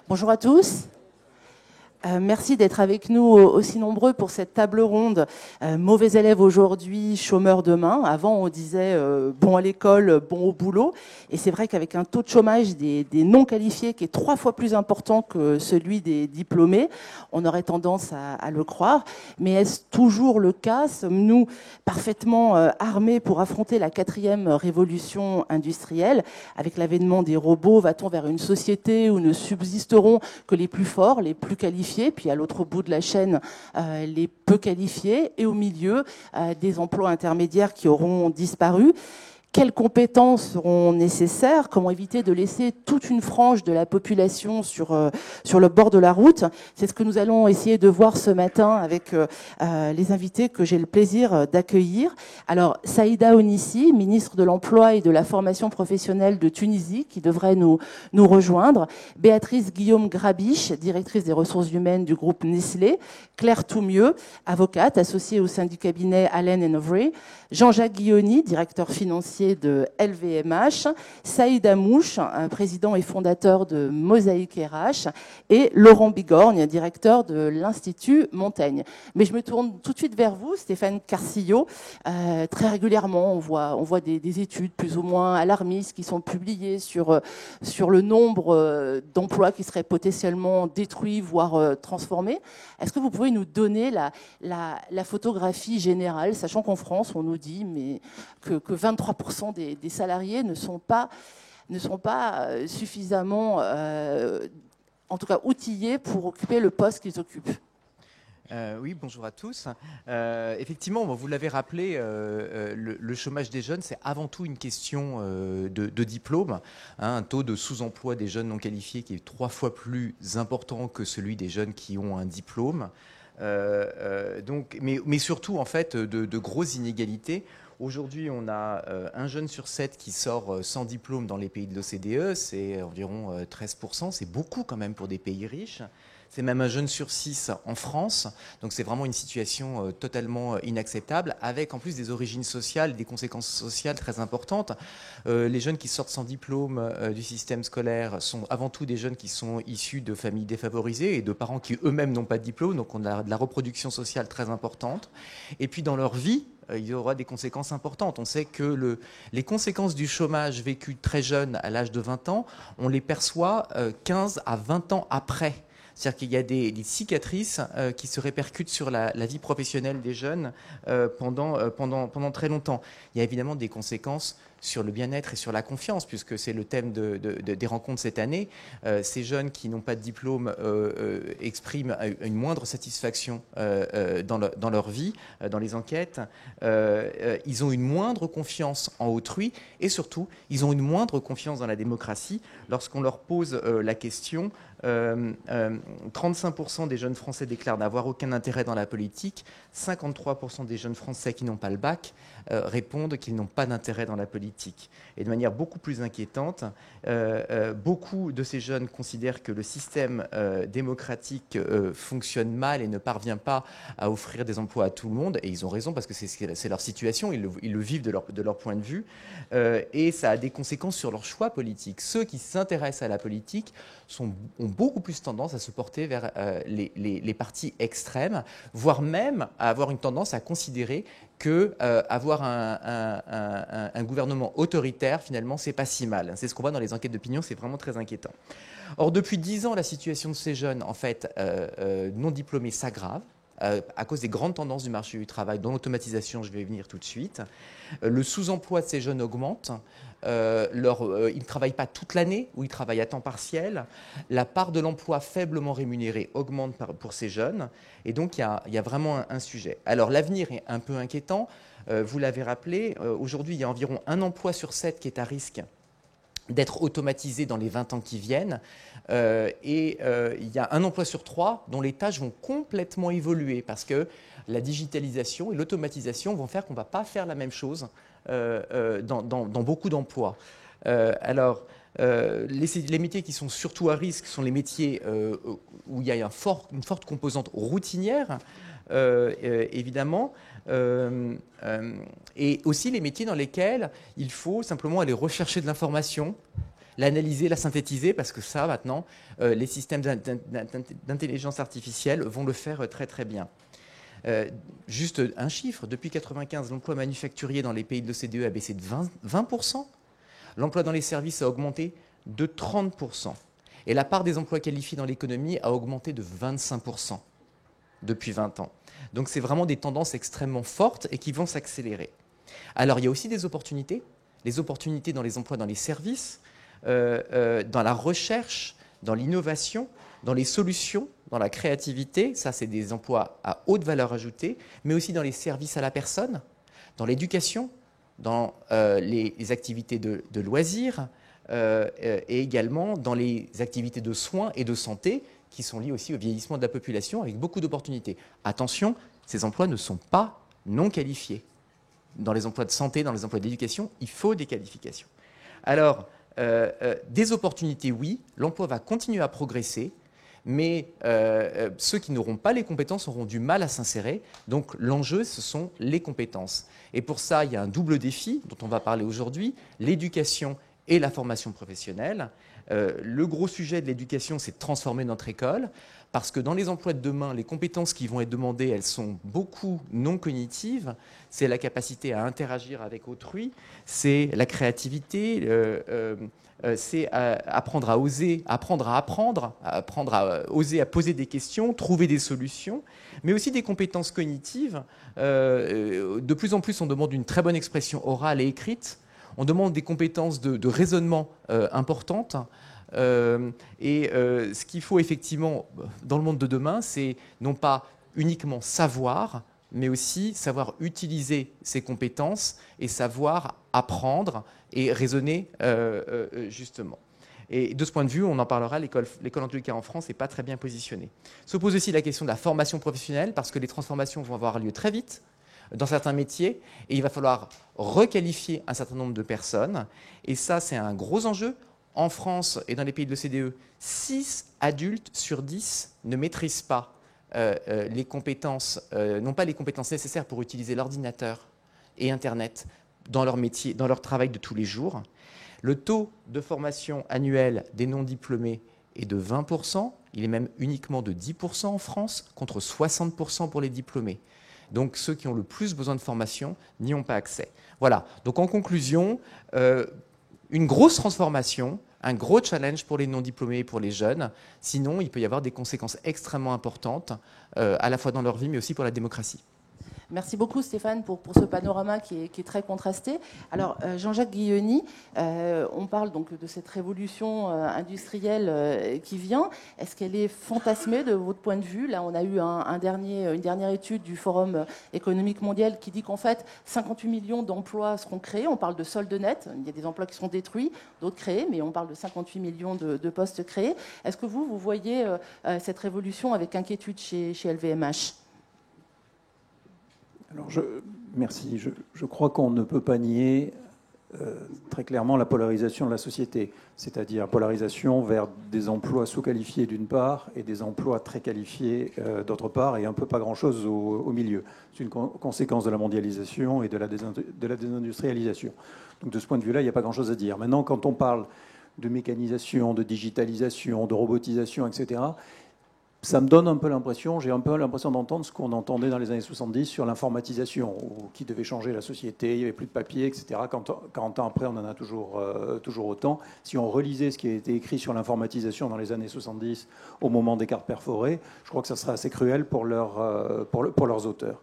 Bonjour à tous. Merci d'être avec nous aussi nombreux pour cette table ronde. Mauvais élève aujourd'hui, chômeur demain. Avant, on disait bon à l'école, bon au boulot. Et c'est vrai qu'avec un taux de chômage des non qualifiés qui est 3 fois plus important que celui des diplômés, on aurait tendance à le croire. Mais est-ce toujours le cas? Sommes-nous parfaitement armés pour affronter la 4e révolution industrielle? Avec l'avènement des robots, va-t-on vers une société où ne subsisteront que les plus forts, les plus qualifiés, puis à l'autre bout de la chaîne, les peu qualifiés, et au milieu, des emplois intermédiaires qui auront disparu? Quelles compétences seront nécessaires? Comment éviter de laisser toute une frange de la population sur le bord de la route? C'est ce que nous allons essayer de voir ce matin avec les invités que j'ai le plaisir d'accueillir. Alors, Saïda Onissi, ministre de l'Emploi et de la Formation professionnelle de Tunisie, qui devrait nous rejoindre. Béatrice Guillaume-Grabiche, directrice des ressources humaines du groupe Nestlé. Claire Toumieux, avocate, associée au sein du cabinet Allen & Overy. Jean-Jacques Guilloni, directeur financier de LVMH, Saïd Amouche, président et fondateur de Mosaïque RH, et Laurent Bigorgne, directeur de l'Institut Montaigne. Mais je me tourne tout de suite vers vous, Stéphane Carcillo. Très régulièrement, on voit des études plus ou moins alarmistes qui sont publiées sur le nombre d'emplois qui seraient potentiellement détruits, voire transformés. Est-ce que vous pouvez nous donner la photographie générale, sachant qu'en France, on nous dit que 23% des salariés ne sont pas suffisamment, en tout cas outillés pour occuper le poste qu'ils occupent? Oui, bonjour à tous. Effectivement, vous l'avez rappelé, le chômage des jeunes, c'est avant tout une question de diplôme. Un taux de sous-emploi des jeunes non qualifiés qui est 3 fois plus important que celui des jeunes qui ont un diplôme. Mais surtout, en fait, de grosses inégalités. Aujourd'hui, on a un jeune sur 7 qui sort sans diplôme dans les pays de l'OCDE, c'est environ 13%, c'est beaucoup quand même pour des pays riches. C'est même un jeune sur 6 en France, donc c'est vraiment une situation totalement inacceptable, avec en plus des origines sociales, des conséquences sociales très importantes. Les jeunes qui sortent sans diplôme du système scolaire sont avant tout des jeunes qui sont issus de familles défavorisées et de parents qui eux-mêmes n'ont pas de diplôme, donc on a de la reproduction sociale très importante. Et puis dans leur vie, il y aura des conséquences importantes. On sait que les conséquences du chômage vécu très jeune, à l'âge de 20 ans, on les perçoit 15 à 20 ans après. C'est-à-dire qu'il y a des cicatrices qui se répercutent sur la vie professionnelle des jeunes pendant très longtemps. Il y a évidemment des conséquences sur le bien-être et sur la confiance, puisque c'est le thème des rencontres cette année. Ces jeunes qui n'ont pas de diplôme expriment une moindre satisfaction dans leur vie, dans les enquêtes. Ils ont une moindre confiance en autrui et surtout, ils ont une moindre confiance dans la démocratie lorsqu'on leur pose la question. 35% des jeunes Français déclarent n'avoir aucun intérêt dans la politique. 53% des jeunes Français qui n'ont pas le bac répondent qu'ils n'ont pas d'intérêt dans la politique. Et de manière beaucoup plus inquiétante, beaucoup de ces jeunes considèrent que le système démocratique fonctionne mal et ne parvient pas à offrir des emplois à tout le monde. Et ils ont raison parce que c'est leur situation, ils le vivent de leur point de vue. Et ça a des conséquences sur leur choix politique. Ceux qui s'intéressent à la politique ont beaucoup plus tendance à se porter vers les partis extrêmes, voire même à avoir une tendance à considérer que avoir un gouvernement autoritaire, finalement, c'est pas si mal. C'est ce qu'on voit dans les enquêtes d'opinion, c'est vraiment très inquiétant. Or, depuis 10 ans, la situation de ces jeunes, en fait, non diplômés, s'aggrave. À cause des grandes tendances du marché du travail, dont l'automatisation, je vais y venir tout de suite. Le sous-emploi de ces jeunes augmente. Ils ne travaillent pas toute l'année, ou ils travaillent à temps partiel. La part de l'emploi faiblement rémunéré augmente pour ces jeunes. Et donc, il y a vraiment un sujet. Alors, l'avenir est un peu inquiétant. Vous l'avez rappelé, aujourd'hui, il y a environ 1 emploi sur 7 qui est à risque d'être automatisé dans les 20 ans qui viennent. Il y a 1 emploi sur 3 dont les tâches vont complètement évoluer parce que la digitalisation et l'automatisation vont faire qu'on ne va pas faire la même chose dans beaucoup d'emplois. Les métiers qui sont surtout à risque sont les métiers où il y a une forte composante routinière, évidemment, et aussi les métiers dans lesquels il faut simplement aller rechercher de l'information. l'analyser, la synthétiser, parce que ça, maintenant, les systèmes d'intelligence artificielle vont le faire très très bien. Juste un chiffre, depuis 1995, l'emploi manufacturier dans les pays de l'OCDE a baissé de 20%. L'emploi dans les services a augmenté de 30%. Et la part des emplois qualifiés dans l'économie a augmenté de 25% depuis 20 ans. Donc c'est vraiment des tendances extrêmement fortes et qui vont s'accélérer. Alors il y a aussi des opportunités. Les opportunités dans les emplois dans les services, dans la recherche, dans l'innovation, dans les solutions, dans la créativité. Ça, c'est des emplois à haute valeur ajoutée, mais aussi dans les services à la personne, dans l'éducation, dans les activités de loisirs et également dans les activités de soins et de santé qui sont liées aussi au vieillissement de la population avec beaucoup d'opportunités. Attention, ces emplois ne sont pas non qualifiés. Dans les emplois de santé, dans les emplois d'éducation, il faut des qualifications. Alors, des opportunités, oui, l'emploi va continuer à progresser, mais ceux qui n'auront pas les compétences auront du mal à s'insérer. Donc l'enjeu, ce sont les compétences. Et pour ça, il y a un double défi dont on va parler aujourd'hui, l'éducation et la formation professionnelle. Le gros sujet de l'éducation, c'est de transformer notre école, parce que dans les emplois de demain, les compétences qui vont être demandées, elles sont beaucoup non cognitives. C'est la capacité à interagir avec autrui, c'est la créativité, c'est apprendre à oser, apprendre à apprendre, apprendre à oser à poser des questions, trouver des solutions, mais aussi des compétences cognitives. De plus en plus, on demande une très bonne expression orale et écrite. On demande des compétences de raisonnement importantes. Ce qu'il faut effectivement dans le monde de demain, c'est non pas uniquement savoir, mais aussi savoir utiliser ces compétences et savoir apprendre et raisonner justement. Et de ce point de vue, on en parlera, l'école en tout cas en France n'est pas très bien positionnée. Se pose aussi la question de la formation professionnelle, parce que les transformations vont avoir lieu très vite dans certains métiers, et il va falloir requalifier un certain nombre de personnes. Et ça, c'est un gros enjeu. En France et dans les pays de l'OCDE, 6 adultes sur 10 ne maîtrisent pas les compétences, n'ont pas les compétences nécessaires pour utiliser l'ordinateur et Internet dans leur métier, dans leur travail de tous les jours. Le taux de formation annuel des non-diplômés est de 20%, il est même uniquement de 10% en France, contre 60% pour les diplômés. Donc ceux qui ont le plus besoin de formation n'y ont pas accès. Voilà, donc en conclusion, une grosse transformation, un gros challenge pour les non-diplômés et pour les jeunes. Sinon, il peut y avoir des conséquences extrêmement importantes, à la fois dans leur vie, mais aussi pour la démocratie. Merci beaucoup Stéphane pour ce panorama qui est très contrasté. Alors Jean-Jacques Guilloni, on parle donc de cette révolution industrielle qui vient. Est-ce qu'elle est fantasmée de votre point de vue? Là, on a eu une dernière étude du Forum économique mondial qui dit qu'en fait 58 millions d'emplois seront créés. On parle de solde net. Il y a des emplois qui seront détruits, d'autres créés, mais on parle de 58 millions de postes créés. Est-ce que vous voyez cette révolution avec inquiétude chez LVMH? Alors merci. Je crois qu'on ne peut pas nier très clairement la polarisation de la société, c'est-à-dire polarisation vers des emplois sous-qualifiés d'une part et des emplois très qualifiés d'autre part, et un peu pas grand-chose au milieu. C'est une conséquence de la mondialisation et de la désindustrialisation. Donc de ce point de vue-là, il n'y a pas grand-chose à dire. Maintenant, quand on parle de mécanisation, de digitalisation, de robotisation, etc., ça me donne un peu l'impression, j'ai un peu l'impression d'entendre ce qu'on entendait dans les années 70 sur l'informatisation, qui devait changer la société, il n'y avait plus de papier, etc. 40 ans après, on en a toujours autant. Si on relisait ce qui a été écrit sur l'informatisation dans les années 70, au moment des cartes perforées, je crois que ça serait assez cruel pour leurs auteurs.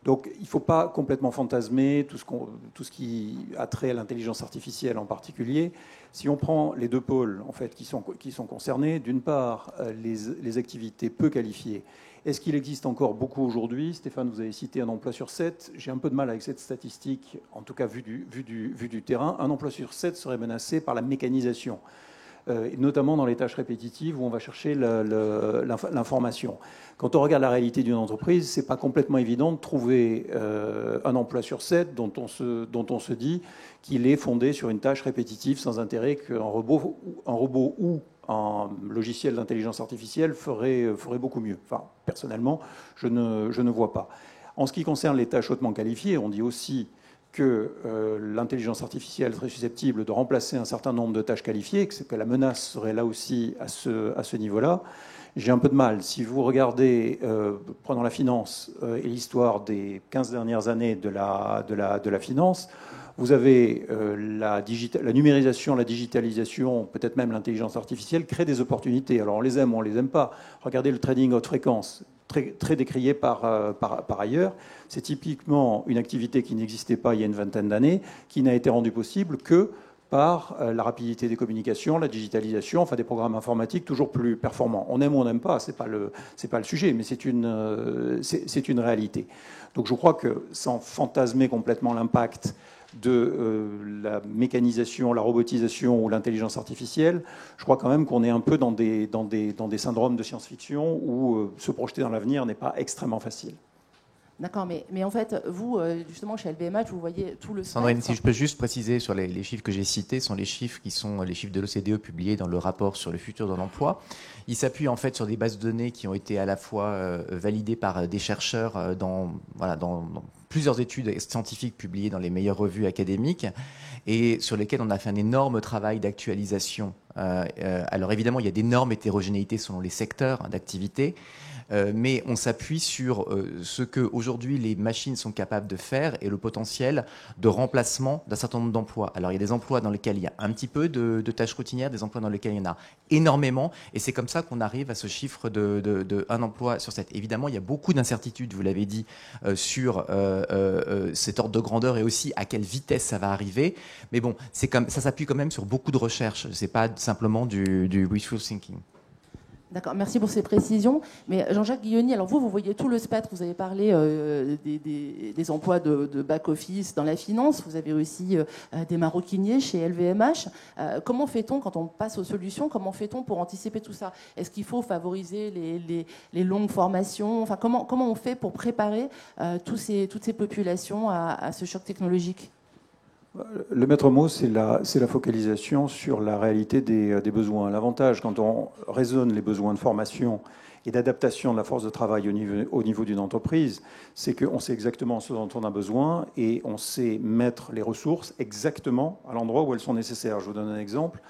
Donc il ne faut pas complètement fantasmer tout ce qui a trait à l'intelligence artificielle en particulier. Si on prend les deux pôles en fait, qui sont concernés, d'une part les activités peu qualifiées, est-ce qu'il existe encore beaucoup aujourd'hui? Stéphane, vous avez cité un emploi sur 7. J'ai un peu de mal avec cette statistique, en tout cas vu du terrain. Un emploi sur 7 serait menacé par la mécanisation, notamment dans les tâches répétitives où on va chercher l'information. Quand on regarde la réalité d'une entreprise, ce n'est pas complètement évident de trouver un emploi sur 7 dont on se dit qu'il est fondé sur une tâche répétitive sans intérêt, qu'un robot ou un logiciel d'intelligence artificielle ferait beaucoup mieux. Enfin, personnellement, je ne vois pas. En ce qui concerne les tâches hautement qualifiées, on dit aussi que l'intelligence artificielle serait susceptible de remplacer un certain nombre de tâches qualifiées, que la menace serait là aussi à ce niveau-là, j'ai un peu de mal. Si vous regardez, prenons la finance et l'histoire des 15 dernières années de la finance, vous avez la numérisation, la digitalisation, peut-être même l'intelligence artificielle, crée des opportunités. Alors on les aime ou on les aime pas. Regardez le trading haute fréquence, très décrié par ailleurs. C'est typiquement une activité qui n'existait pas il y a une vingtaine d'années, qui n'a été rendue possible que par la rapidité des communications, la digitalisation, enfin des programmes informatiques toujours plus performants. On aime ou on n'aime pas, c'est pas le sujet, mais c'est une réalité. Donc je crois que sans fantasmer complètement l'impact de la mécanisation, la robotisation ou l'intelligence artificielle, je crois quand même qu'on est un peu dans des syndromes de science-fiction où se projeter dans l'avenir n'est pas extrêmement facile. D'accord, mais en fait, vous, justement, chez LVMH, vous voyez tout le spectre. Sandrine, si je peux juste préciser sur les chiffres que j'ai cités, sont les chiffres qui sont les chiffres de l'OCDE publiés dans le rapport sur le futur de l'emploi. Ils s'appuient en fait sur des bases de données qui ont été à la fois validées par des chercheurs dans plusieurs études scientifiques publiées dans les meilleures revues académiques et sur lesquelles on a fait un énorme travail d'actualisation. Alors évidemment, il y a d'énormes hétérogénéités selon les secteurs d'activité. Mais on s'appuie sur ce que aujourd'hui les machines sont capables de faire et le potentiel de remplacement d'un certain nombre d'emplois. Alors il y a des emplois dans lesquels il y a un petit peu de tâches routinières, des emplois dans lesquels il y en a énormément, et c'est comme ça qu'on arrive à ce chiffre de un emploi sur 7. Évidemment, il y a beaucoup d'incertitudes, vous l'avez dit, sur cet ordre de grandeur et aussi à quelle vitesse ça va arriver. Mais bon, ça s'appuie quand même sur beaucoup de recherches. C'est pas simplement du wishful thinking. D'accord, merci pour ces précisions. Mais Jean-Jacques Guilloni, alors vous voyez tout le spectre. Vous avez parlé des emplois de back-office dans la finance. Vous avez aussi des maroquiniers chez LVMH. Comment fait-on quand on passe aux solutions? Comment fait-on pour anticiper tout ça? Est-ce qu'il faut favoriser les longues formations? Enfin, comment on fait pour préparer toutes ces populations à ce choc technologique? Le maître mot, c'est la focalisation sur la réalité des besoins. L'avantage, quand on raisonne les besoins de formation et d'adaptation de la force de travail au niveau d'une entreprise, c'est qu'on sait exactement ce dont on a besoin et on sait mettre les ressources exactement à l'endroit où elles sont nécessaires. Je vous donne un exemple.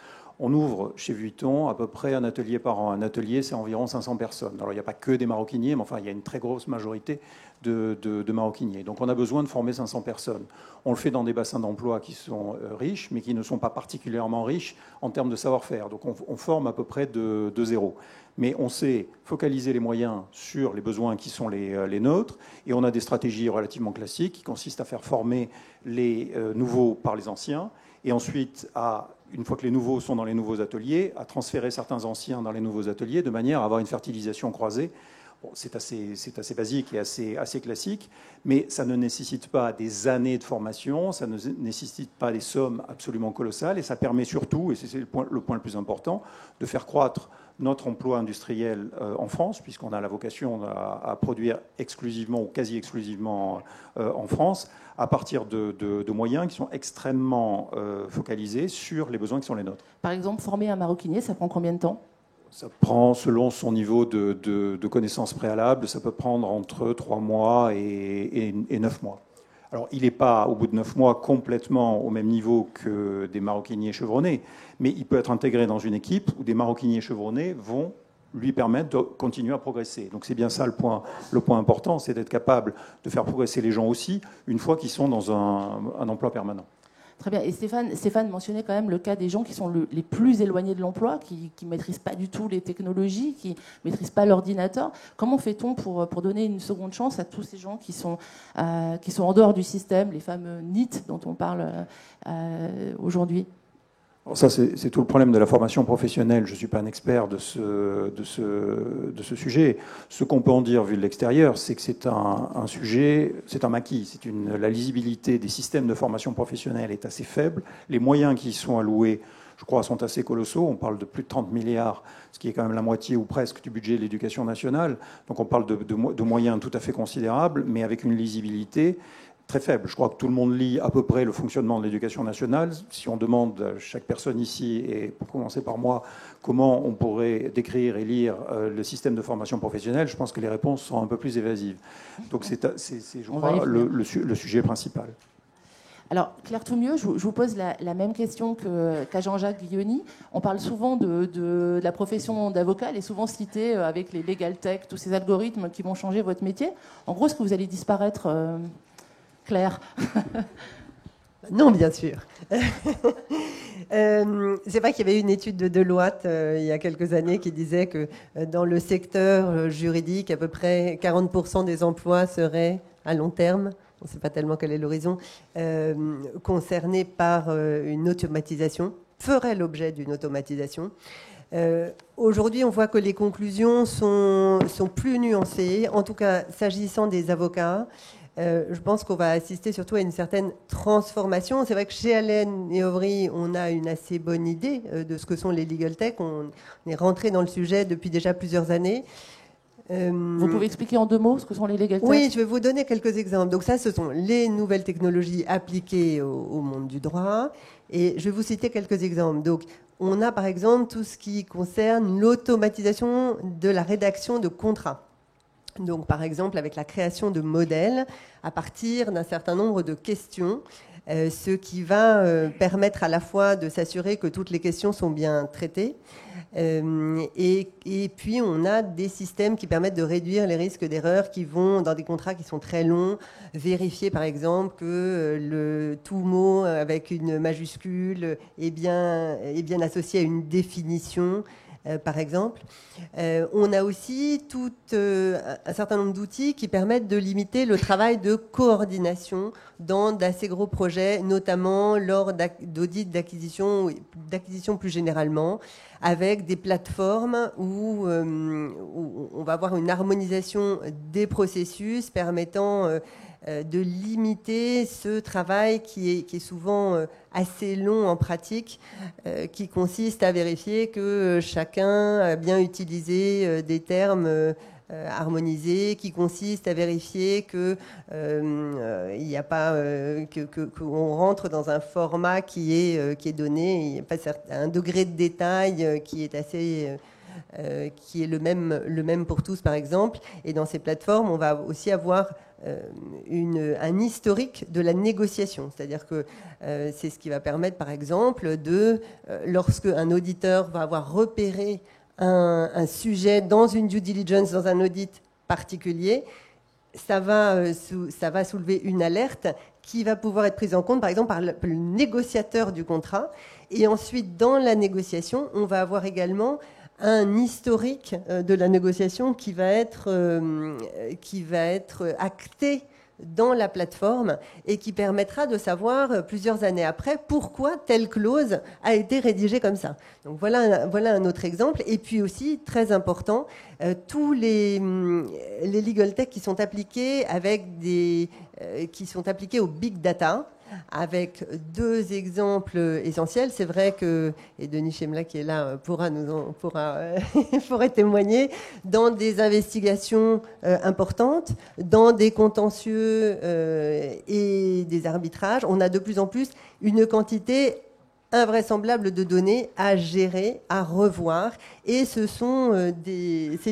On ouvre chez Vuitton à peu près un atelier par an. Un atelier, c'est environ 500 personnes. Alors, il n'y a pas que des maroquiniers, mais enfin, il y a une très grosse majorité de maroquiniers. Donc, on a besoin de former 500 personnes. On le fait dans des bassins d'emploi qui sont riches, mais qui ne sont pas particulièrement riches en termes de savoir-faire. Donc, on forme à peu près de zéro. Mais on sait focaliser les moyens sur les besoins qui sont les nôtres, et on a des stratégies relativement classiques qui consistent à faire former les nouveaux par les anciens, et ensuite une fois que les nouveaux sont dans les nouveaux ateliers, à transférer certains anciens dans les nouveaux ateliers de manière à avoir une fertilisation croisée. Bon, c'est assez basique et assez classique, mais ça ne nécessite pas des années de formation, ça ne nécessite pas des sommes absolument colossales, et ça permet surtout, et c'est le point le plus important, de faire croître notre emploi industriel en France, puisqu'on a la vocation à produire exclusivement ou quasi exclusivement en France, à partir de moyens qui sont extrêmement focalisés sur les besoins qui sont les nôtres. Par exemple, former un maroquinier, ça prend combien de temps? Ça prend, selon son niveau de connaissances préalables, ça peut prendre entre 3 mois et 9 mois. Alors, il n'est pas, au bout de 9 mois, complètement au même niveau que des maroquiniers chevronnés, mais il peut être intégré dans une équipe où des maroquiniers chevronnés vont lui permettre de continuer à progresser. Donc c'est bien ça le point important, c'est d'être capable de faire progresser les gens aussi, une fois qu'ils sont dans un emploi permanent. Très bien. Et Stéphane mentionnait quand même le cas des gens qui sont les plus éloignés de l'emploi, qui ne maîtrisent pas du tout les technologies, qui ne maîtrisent pas l'ordinateur. Comment fait-on pour donner une seconde chance à tous ces gens qui sont en dehors du système, les fameux NEET dont on parle aujourd'hui? Ça, c'est tout le problème de la formation professionnelle. Je ne suis pas un expert de ce sujet. Ce qu'on peut en dire, vu de l'extérieur, c'est que c'est un sujet, c'est un maquis. La lisibilité des systèmes de formation professionnelle est assez faible. Les moyens qui y sont alloués, je crois, sont assez colossaux. On parle de plus de 30 milliards, ce qui est quand même la moitié ou presque du budget de l'éducation nationale. Donc on parle de moyens tout à fait considérables, mais avec une lisibilité très faible. Je crois que tout le monde lit à peu près le fonctionnement de l'éducation nationale. Si on demande à chaque personne ici, et pour commencer par moi, comment on pourrait décrire et lire le système de formation professionnelle, je pense que les réponses sont un peu plus évasives. Donc c'est je crois, le sujet principal. Alors, Claire Toumieux, je vous pose la même question qu'à Jean-Jacques Guilloni. On parle souvent de la profession d'avocat, elle est souvent citée avec les legal tech, tous ces algorithmes qui vont changer votre métier. En gros, est-ce que vous allez disparaître, Claire? Non, bien sûr. C'est vrai qu'il y avait une étude de Deloitte il y a quelques années qui disait que dans le secteur juridique, à peu près 40% des emplois seraient à long terme, on ne sait pas tellement quel est l'horizon, concernés par une automatisation, feraient l'objet d'une automatisation. Aujourd'hui, on voit que les conclusions sont plus nuancées, en tout cas s'agissant des avocats. Je pense qu'on va assister surtout à une certaine transformation. C'est vrai que chez Allen et Overy, on a une assez bonne idée de ce que sont les legal tech. On est rentré dans le sujet depuis déjà plusieurs années. Vous pouvez expliquer en 2 mots ce que sont les legal tech? Oui, je vais vous donner quelques exemples. Donc ça, ce sont les nouvelles technologies appliquées au monde du droit. Et je vais vous citer quelques exemples. Donc, on a par exemple tout ce qui concerne l'automatisation de la rédaction de contrats. Donc, par exemple, avec la création de modèles à partir d'un certain nombre de questions, ce qui va permettre à la fois de s'assurer que toutes les questions sont bien traitées, et puis on a des systèmes qui permettent de réduire les risques d'erreur qui vont, dans des contrats qui sont très longs, vérifier par exemple que le tout mot avec une majuscule est bien associé à une définition. Par exemple. On a aussi tout un certain nombre d'outils qui permettent de limiter le travail de coordination dans d'assez gros projets, notamment lors d'audits d'acquisition ou d'acquisition plus généralement, avec des plateformes où on va avoir une harmonisation des processus permettant de limiter ce travail qui est souvent assez long en pratique, qui consiste à vérifier que chacun a bien utilisé des termes harmonisés, qui consiste à vérifier que il n'y a pas qu'on rentre dans un format qui est donné, il n'y a pas un degré de détail qui est assez qui est le même pour tous, par exemple. Et dans ces plateformes, on va aussi avoir un historique de la négociation. C'est-à-dire que c'est ce qui va permettre, par exemple, lorsque un auditeur va avoir repéré un sujet dans une due diligence, dans un audit particulier, ça va soulever une alerte qui va pouvoir être prise en compte, par exemple, par le négociateur du contrat. Et ensuite, dans la négociation, on va avoir également un historique de la négociation qui va être acté dans la plateforme et qui permettra de savoir plusieurs années après pourquoi telle clause a été rédigée comme ça. Donc voilà un autre exemple. Et puis aussi, très important, tous les legal tech qui sont appliqués qui sont appliqués au big data, avec 2 exemples essentiels. C'est vrai que, et Denis Chemla qui est là pourra témoigner, dans des investigations importantes, dans des contentieux et des arbitrages, on a de plus en plus une quantité invraisemblable de données à gérer, à revoir, et ces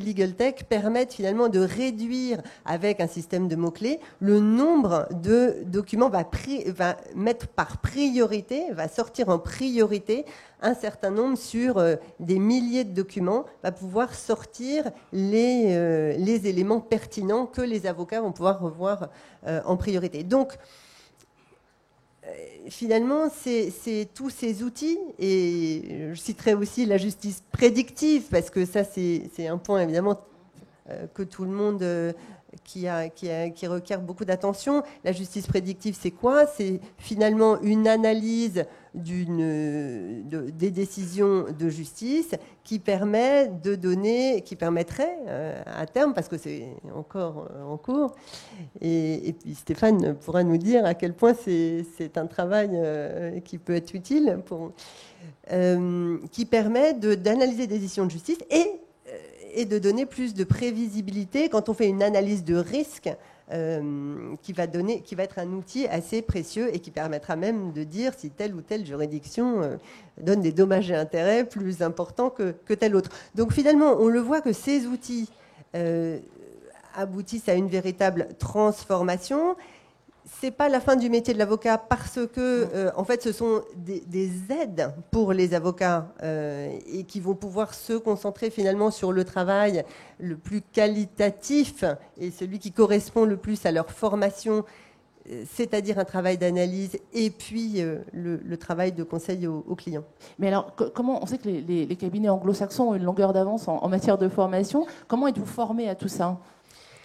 legal tech permettent finalement de réduire, avec un système de mots-clés, le nombre de documents, va mettre par priorité, va sortir en priorité un certain nombre sur des milliers de documents, va pouvoir sortir les éléments pertinents que les avocats vont pouvoir revoir en priorité. Donc, finalement, c'est tous ces outils, et je citerai aussi la justice prédictive, parce que ça, c'est un point évidemment que tout le monde qui requiert beaucoup d'attention. La justice prédictive, c'est quoi? C'est finalement une analyse des décisions de justice qui permettrait à terme, parce que c'est encore en cours, et puis Stéphane pourra nous dire à quel point c'est un travail qui peut être utile, qui permet d'analyser des décisions de justice et de donner plus de prévisibilité quand on fait une analyse de risque, qui va être un outil assez précieux et qui permettra même de dire si telle ou telle juridiction donne des dommages et intérêts plus importants que telle autre. Donc finalement, on le voit que ces outils aboutissent à une véritable transformation. c'est pas la fin du métier de l'avocat parce que, en fait, ce sont des aides pour les avocats et qui vont pouvoir se concentrer finalement sur le travail le plus qualitatif et celui qui correspond le plus à leur formation, c'est-à-dire un travail d'analyse et puis le travail de conseil aux clients. Mais alors, comment on sait que les cabinets anglo-saxons ont une longueur d'avance en matière de formation. Comment êtes-vous formé à tout ça,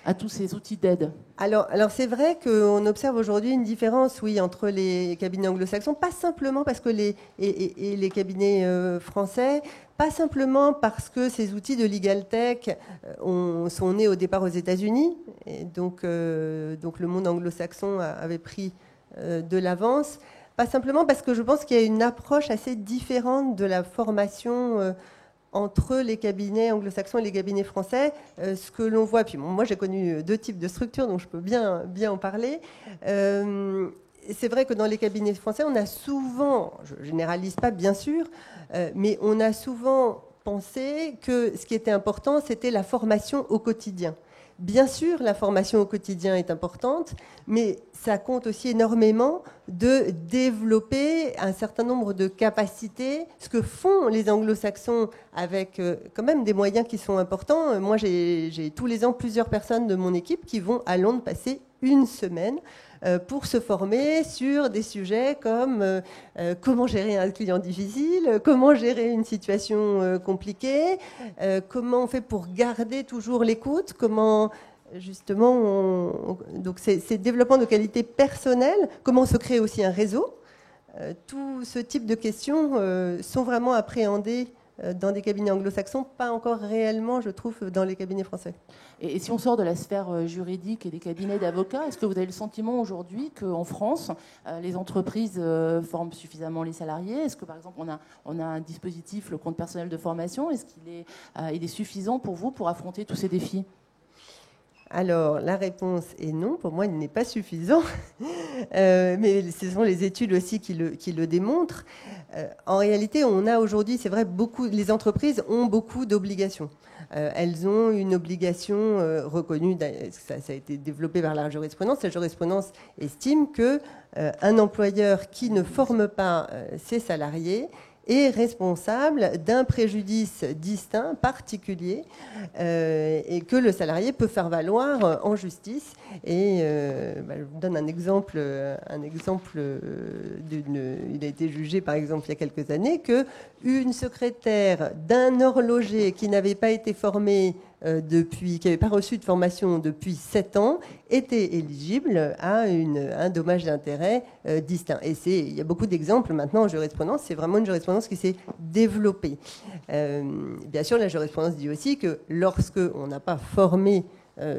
à tous ces outils d'aide? Alors c'est vrai qu'on observe aujourd'hui une différence, oui, entre les cabinets anglo-saxons, pas simplement parce que les cabinets français, pas simplement parce que ces outils de legal tech sont nés au départ aux États-Unis, et donc le monde anglo-saxon avait pris de l'avance, pas simplement parce que je pense qu'il y a une approche assez différente de la formation entre les cabinets anglo-saxons et les cabinets français, ce que l'on voit, puis bon, moi j'ai connu 2 types de structures, donc je peux bien en parler. C'est vrai que dans les cabinets français, on a souvent, je ne généralise pas bien sûr, mais on a souvent pensé que ce qui était important, c'était la formation au quotidien. Bien sûr, la formation au quotidien est importante, mais ça compte aussi énormément de développer un certain nombre de capacités, ce que font les anglo-saxons avec quand même des moyens qui sont importants. Moi, j'ai tous les ans plusieurs personnes de mon équipe qui vont à Londres passer une semaine pour se former sur des sujets comme comment gérer un client difficile, comment gérer une situation compliquée, comment on fait pour garder toujours l'écoute, comment justement donc c'est développement de qualités personnelles, comment se créer aussi un réseau. Tout ce type de questions sont vraiment appréhendées dans des cabinets anglo-saxons, pas encore réellement, je trouve, dans les cabinets français. Et si on sort de la sphère juridique et des cabinets d'avocats, est-ce que vous avez le sentiment aujourd'hui qu'en France, les entreprises forment suffisamment les salariés? Est-ce que, par exemple, on a un dispositif, le compte personnel de formation, est-ce qu'il est suffisant pour vous pour affronter tous ces défis? Alors, la réponse est non. Pour moi, il n'est pas suffisant. Mais ce sont les études aussi qui le démontrent. En réalité, on a aujourd'hui, c'est vrai, les entreprises ont beaucoup d'obligations. Elles ont une obligation reconnue, ça a été développé par la jurisprudence. La jurisprudence estime qu'un employeur qui ne forme pas ses salariés est responsable d'un préjudice distinct, particulier, et que le salarié peut faire valoir en justice. Et je vous donne un exemple. Il a été jugé, par exemple, il y a quelques années, qu'une secrétaire d'un horloger qui n'avait pas été formée qui n'avait pas reçu de formation depuis 7 ans, était éligible à un dommage d'intérêt distinct. Et il y a beaucoup d'exemples maintenant en jurisprudence. C'est vraiment une jurisprudence qui s'est développée. Bien sûr, la jurisprudence dit aussi que lorsqu'on n'a pas formé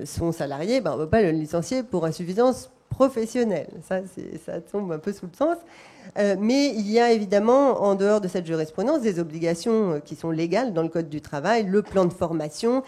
son salarié, on ne peut pas le licencier pour insuffisance professionnelle. Ça tombe un peu sous le sens. Mais il y a évidemment, en dehors de cette jurisprudence, des obligations qui sont légales dans le Code du travail, le plan de formation,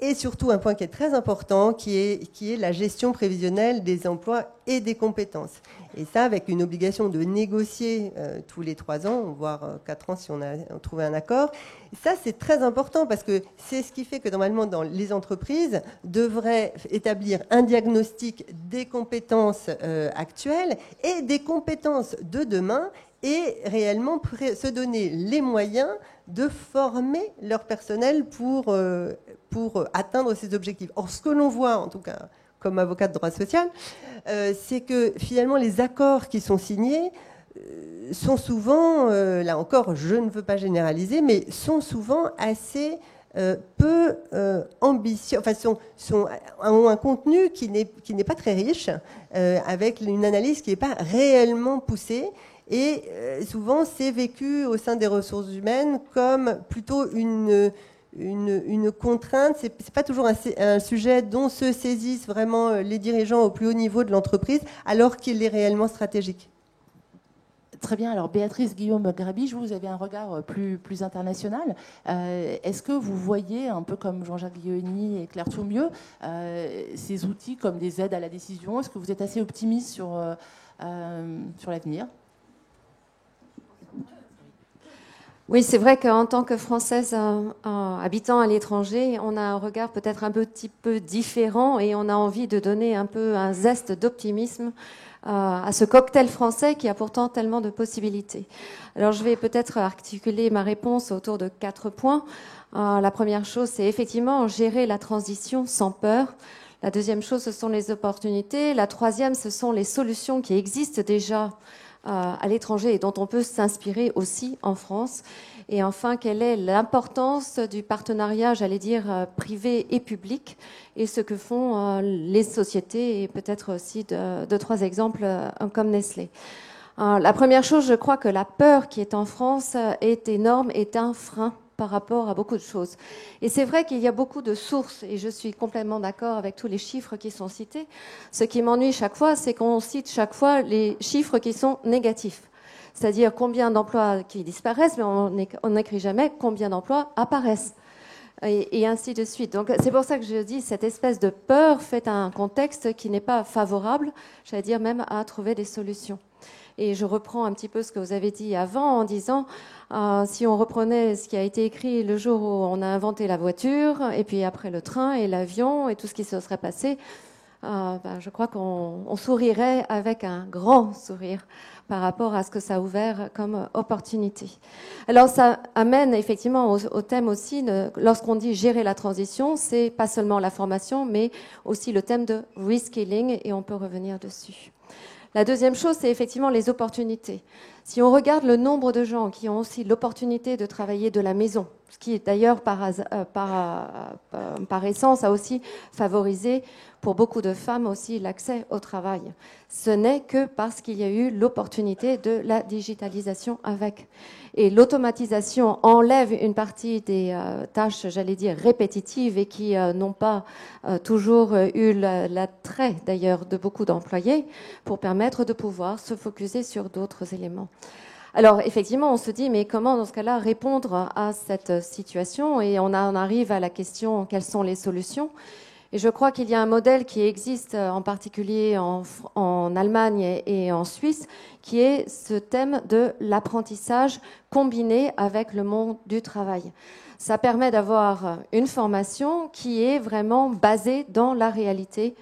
et surtout un point qui est très important, qui est la gestion prévisionnelle des emplois et des compétences. Et ça, avec une obligation de négocier tous les 3 ans, voire 4 ans si on a trouvé un accord. Et ça, c'est très important parce que c'est ce qui fait que normalement, dans les entreprises, devraient établir un diagnostic des compétences actuelles et des compétences de demain et réellement se donner les moyens de former leur personnel pour atteindre ces objectifs. Or, ce que l'on voit, en tout cas comme avocat de droit social, c'est que finalement les accords qui sont signés sont souvent, là encore, je ne veux pas généraliser, mais sont souvent assez peu ambitieux, enfin ont un contenu qui n'est pas très riche, avec une analyse qui n'est pas réellement poussée. Et souvent, c'est vécu au sein des ressources humaines comme plutôt une contrainte. C'est pas toujours un sujet dont se saisissent vraiment les dirigeants au plus haut niveau de l'entreprise, alors qu'il est réellement stratégique. Très bien. Alors, Béatrice Guillaume-Grabisch, vous avez un regard plus international. Est-ce que vous voyez, un peu comme Jean-Jacques Guilloni et Claire Toumieux, ces outils comme des aides à la décision? Est-ce que vous êtes assez optimiste sur l'avenir? Oui, c'est vrai qu'en tant que Française habitant à l'étranger, on a un regard peut-être un petit peu différent et on a envie de donner un peu un zeste d'optimisme à ce cocktail français qui a pourtant tellement de possibilités. Alors je vais peut-être articuler ma réponse autour de 4 points. La première chose, c'est effectivement gérer la transition sans peur. La deuxième chose, ce sont les opportunités. La troisième, ce sont les solutions qui existent déjà à l'étranger et dont on peut s'inspirer aussi en France. Et enfin, quelle est l'importance du partenariat, j'allais dire, privé et public, et ce que font les sociétés, et peut-être aussi deux, trois exemples comme Nestlé. La première chose, je crois que la peur qui est en France est énorme, est un frein par rapport à beaucoup de choses. Et c'est vrai qu'il y a beaucoup de sources, et je suis complètement d'accord avec tous les chiffres qui sont cités. Ce qui m'ennuie chaque fois, c'est qu'on cite chaque fois les chiffres qui sont négatifs. C'est-à-dire combien d'emplois qui disparaissent, mais on n'écrit jamais combien d'emplois apparaissent. Et ainsi de suite. Donc c'est pour ça que je dis cette espèce de peur fait un contexte qui n'est pas favorable, j'allais dire même à trouver des solutions. Et je reprends un petit peu ce que vous avez dit avant en disant, si on reprenait ce qui a été écrit le jour où on a inventé la voiture, et puis après le train et l'avion et tout ce qui se serait passé, je crois qu'on sourirait avec un grand sourire par rapport à ce que ça a ouvert comme opportunité. Alors ça amène effectivement au thème aussi, lorsqu'on dit gérer la transition, c'est pas seulement la formation, mais aussi le thème de reskilling, et on peut revenir dessus. La deuxième chose, c'est effectivement les opportunités. Si on regarde le nombre de gens qui ont aussi l'opportunité de travailler de la maison, ce qui est d'ailleurs par essence a aussi favorisé pour beaucoup de femmes aussi l'accès au travail. Ce n'est que parce qu'il y a eu l'opportunité de la digitalisation avec. Et l'automatisation enlève une partie des tâches, j'allais dire, répétitives et qui n'ont pas toujours eu l'attrait d'ailleurs de beaucoup d'employés pour permettre de pouvoir se focuser sur d'autres éléments. Alors effectivement, on se dit, mais comment dans ce cas-là répondre à cette situation? Et on arrive à la question, quelles sont les solutions? Et je crois qu'il y a un modèle qui existe en particulier en Allemagne et en Suisse, qui est ce thème de l'apprentissage combiné avec le monde du travail. Ça permet d'avoir une formation qui est vraiment basée dans la réalité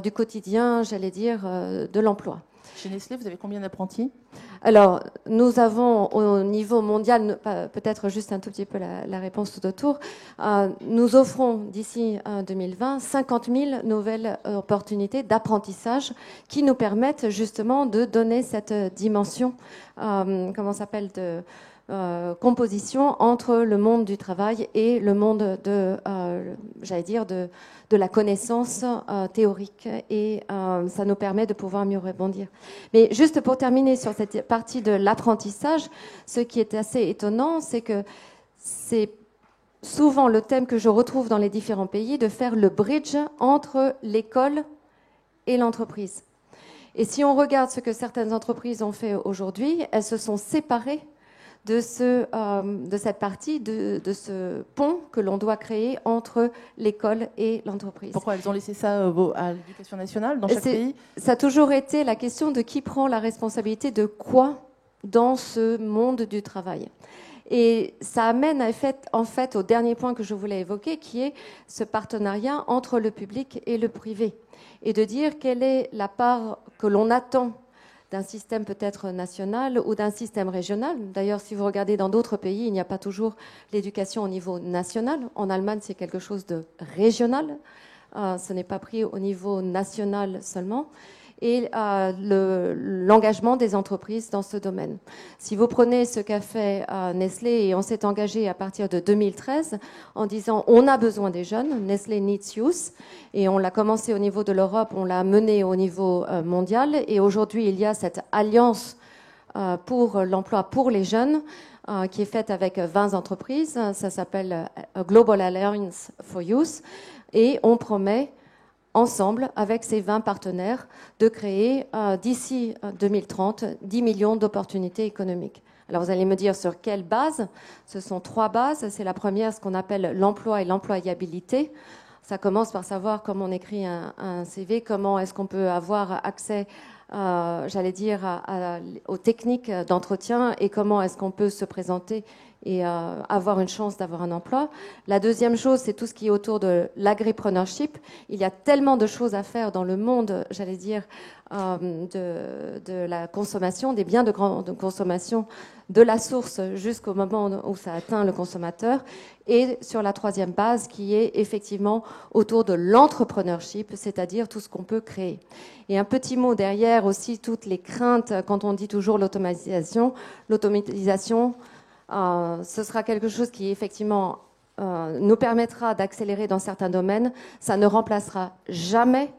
du quotidien, j'allais dire, de l'emploi. Chez Nestlé, vous avez combien d'apprentis ? Alors, nous avons au niveau mondial, peut-être juste un tout petit peu la réponse tout autour, nous offrons d'ici 2020 50 000 nouvelles opportunités d'apprentissage qui nous permettent justement de donner cette dimension, composition entre le monde du travail et le monde de la connaissance théorique, et ça nous permet de pouvoir mieux rebondir. Mais juste pour terminer sur cette partie de l'apprentissage, ce qui est assez étonnant, c'est que c'est souvent le thème que je retrouve dans les différents pays, de faire le bridge entre l'école et l'entreprise. Et si on regarde ce que certaines entreprises ont fait aujourd'hui, elles se sont séparées de cette partie, de ce pont que l'on doit créer entre l'école et l'entreprise. Pourquoi elles ont laissé ça à l'éducation nationale dans chaque pays ? Ça a toujours été la question de qui prend la responsabilité de quoi dans ce monde du travail. Et ça amène en fait au dernier point que je voulais évoquer, qui est ce partenariat entre le public et le privé. Et de dire quelle est la part que l'on attend d'un système peut-être national ou d'un système régional. D'ailleurs, si vous regardez dans d'autres pays, il n'y a pas toujours l'éducation au niveau national. En Allemagne, c'est quelque chose de régional. Ce n'est pas pris au niveau national seulement. Et l'engagement des entreprises dans ce domaine. Si vous prenez ce qu'a fait Nestlé, et on s'est engagé à partir de 2013 en disant on a besoin des jeunes, Nestlé needs youth, et on l'a commencé au niveau de l'Europe, on l'a mené au niveau mondial, et aujourd'hui il y a cette alliance pour l'emploi pour les jeunes qui est faite avec 20 entreprises, ça s'appelle Global Alliance for Youth, et on promet ensemble, avec ces 20 partenaires, de créer d'ici 2030 10 millions d'opportunités économiques. Alors vous allez me dire sur quelle base ? Ce sont 3 bases. C'est la première, ce qu'on appelle l'emploi et l'employabilité. Ça commence par savoir comment on écrit un CV, comment est-ce qu'on peut avoir accès, aux techniques d'entretien, et comment est-ce qu'on peut se présenter et avoir une chance d'avoir un emploi. La deuxième chose, c'est tout ce qui est autour de l'agripreneurship. Il y a tellement de choses à faire dans le monde, j'allais dire, de la consommation, des biens de grande consommation, de la source jusqu'au moment où ça atteint le consommateur. Et sur la troisième base, qui est effectivement autour de l'entrepreneurship, c'est-à-dire tout ce qu'on peut créer. Et un petit mot derrière aussi, toutes les craintes, quand on dit toujours l'automatisation, ce sera quelque chose qui effectivement nous permettra d'accélérer dans certains domaines. Ça ne remplacera jamais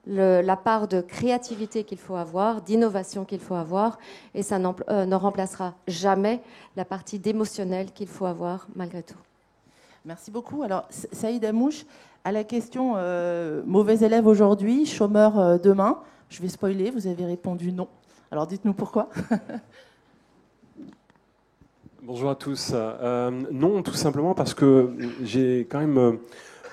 la part de créativité qu'il faut avoir, d'innovation qu'il faut avoir, et ça ne remplacera jamais la partie d'émotionnel qu'il faut avoir malgré tout. Merci beaucoup. Alors, Saïd Amouche, à la question mauvais élève aujourd'hui, chômeur demain, je vais spoiler, vous avez répondu non. Alors dites-nous pourquoi. Bonjour à tous. Non, tout simplement parce que j'ai quand même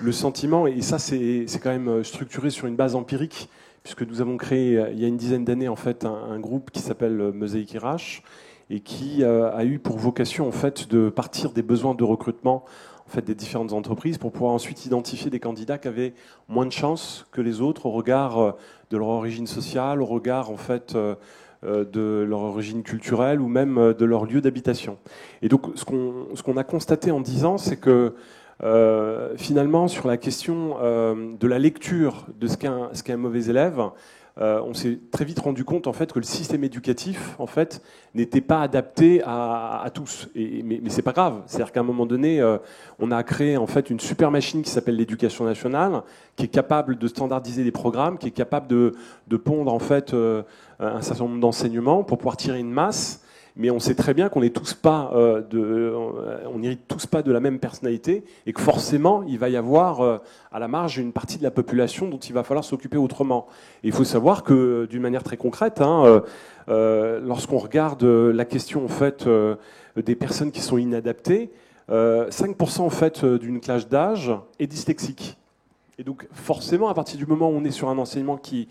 le sentiment, et ça c'est quand même structuré sur une base empirique, puisque nous avons créé il y a une dizaine d'années en fait un groupe qui s'appelle Mosaic RH et qui a eu pour vocation en fait de partir des besoins de recrutement en fait des différentes entreprises pour pouvoir ensuite identifier des candidats qui avaient moins de chances que les autres au regard de leur origine sociale, au regard en fait de leur origine culturelle ou même de leur lieu d'habitation. Et donc ce qu'on a constaté en 10 ans, c'est que finalement, sur la question de la lecture de ce qu'est un mauvais élève, on s'est très vite rendu compte en fait que le système éducatif en fait n'était pas adapté à tous. Mais c'est pas grave. C'est-à-dire qu'à un moment donné, on a créé en fait une super machine qui s'appelle l'éducation nationale, qui est capable de standardiser des programmes, qui est capable de pondre en fait un certain nombre d'enseignements pour pouvoir tirer une masse. Mais on sait très bien qu'on n'est tous pas on n'hérite tous pas de la même personnalité et que forcément il va y avoir à la marge une partie de la population dont il va falloir s'occuper autrement. Et il faut savoir que d'une manière très concrète, lorsqu'on regarde la question en fait des personnes qui sont inadaptées, 5% en fait d'une classe d'âge est dyslexique. Et donc forcément, à partir du moment où on est sur un enseignement qui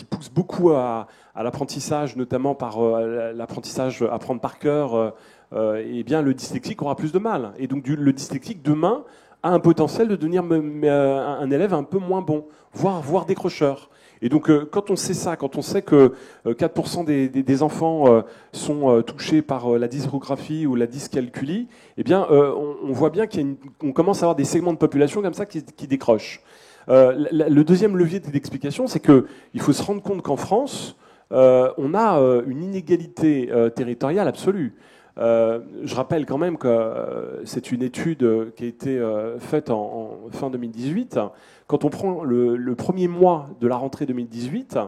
pousse beaucoup à l'apprentissage, notamment par l'apprentissage apprendre par cœur, eh bien le dyslexique aura plus de mal. Et donc le dyslexique demain a un potentiel de devenir un élève un peu moins bon, voire décrocheur. Et donc quand on sait ça, quand on sait que 4% des enfants sont touchés par la dysgraphie ou la dyscalculie, eh bien on voit bien qu'on commence à avoir des segments de population comme ça qui décrochent. Le deuxième levier d'explication, c'est qu'il faut se rendre compte qu'en France, on a une inégalité territoriale absolue. Je rappelle quand même que c'est une étude qui a été faite en fin 2018. Quand on prend le premier mois de la rentrée 2018,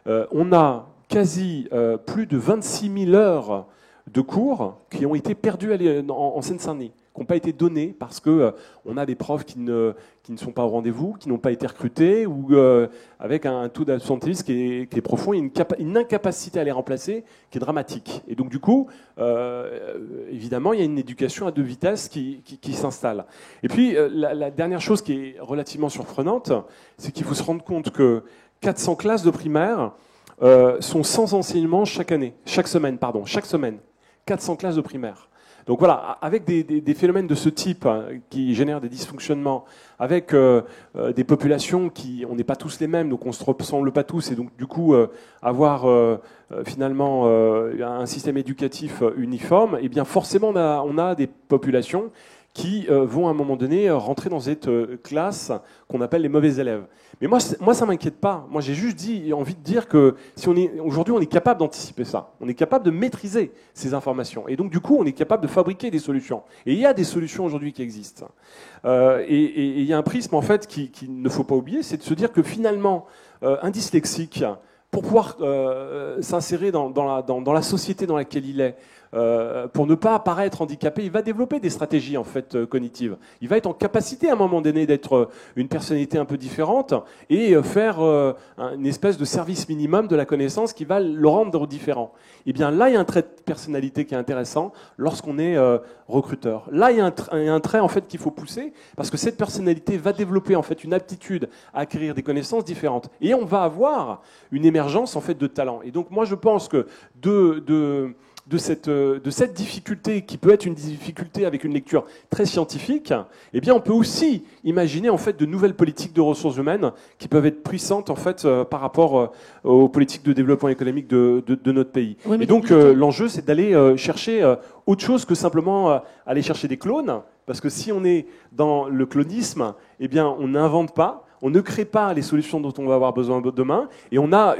on a quasi plus de 26 000 heures de cours qui ont été perdues en Seine-Saint-Denis, qui n'ont pas été données parce qu'on a des profs qui ne sont pas au rendez-vous, qui n'ont pas été recrutés, ou avec un taux d'absentéisme qui est profond, et une incapacité à les remplacer qui est dramatique. Et donc du coup, évidemment, il y a une éducation à deux vitesses qui s'installe. Et puis, la dernière chose qui est relativement surprenante, c'est qu'il faut se rendre compte que 400 classes de primaire sont sans enseignement chaque semaine. 400 classes de primaire. Donc voilà, avec des phénomènes de ce type qui génèrent des dysfonctionnements, avec des populations on n'est pas tous les mêmes, donc on ne se ressemble pas tous, et donc du coup avoir finalement un système éducatif uniforme, et bien forcément on a des populations qui vont à un moment donné rentrer dans cette classe qu'on appelle les mauvais élèves. Mais moi ça m'inquiète pas. Moi, j'ai juste envie de dire que aujourd'hui, on est capable d'anticiper ça. On est capable de maîtriser ces informations. Et donc, du coup, on est capable de fabriquer des solutions. Et il y a des solutions aujourd'hui qui existent. Et il y a un prisme, en fait, qu'il ne faut pas oublier, c'est de se dire que finalement, un dyslexique, pour pouvoir s'insérer dans la société dans laquelle il est, pour ne pas apparaître handicapé, il va développer des stratégies en fait cognitives. Il va être en capacité à un moment donné d'être une personnalité un peu différente et faire une espèce de service minimum de la connaissance qui va le rendre différent. Et bien là, il y a un trait de personnalité qui est intéressant lorsqu'on est recruteur. Là, il y a un trait en fait qu'il faut pousser parce que cette personnalité va développer en fait une aptitude à acquérir des connaissances différentes et on va avoir une émergence en fait de talent. Et donc moi, je pense que de cette difficulté, qui peut être une difficulté avec une lecture très scientifique, eh bien, on peut aussi imaginer en fait de nouvelles politiques de ressources humaines qui peuvent être puissantes en fait par rapport aux politiques de développement économique de notre pays. Oui, et donc, l'enjeu, c'est d'aller chercher autre chose que simplement aller chercher des clones, parce que si on est dans le clonisme, eh bien, on n'invente pas. On ne crée pas les solutions dont on va avoir besoin demain, et on a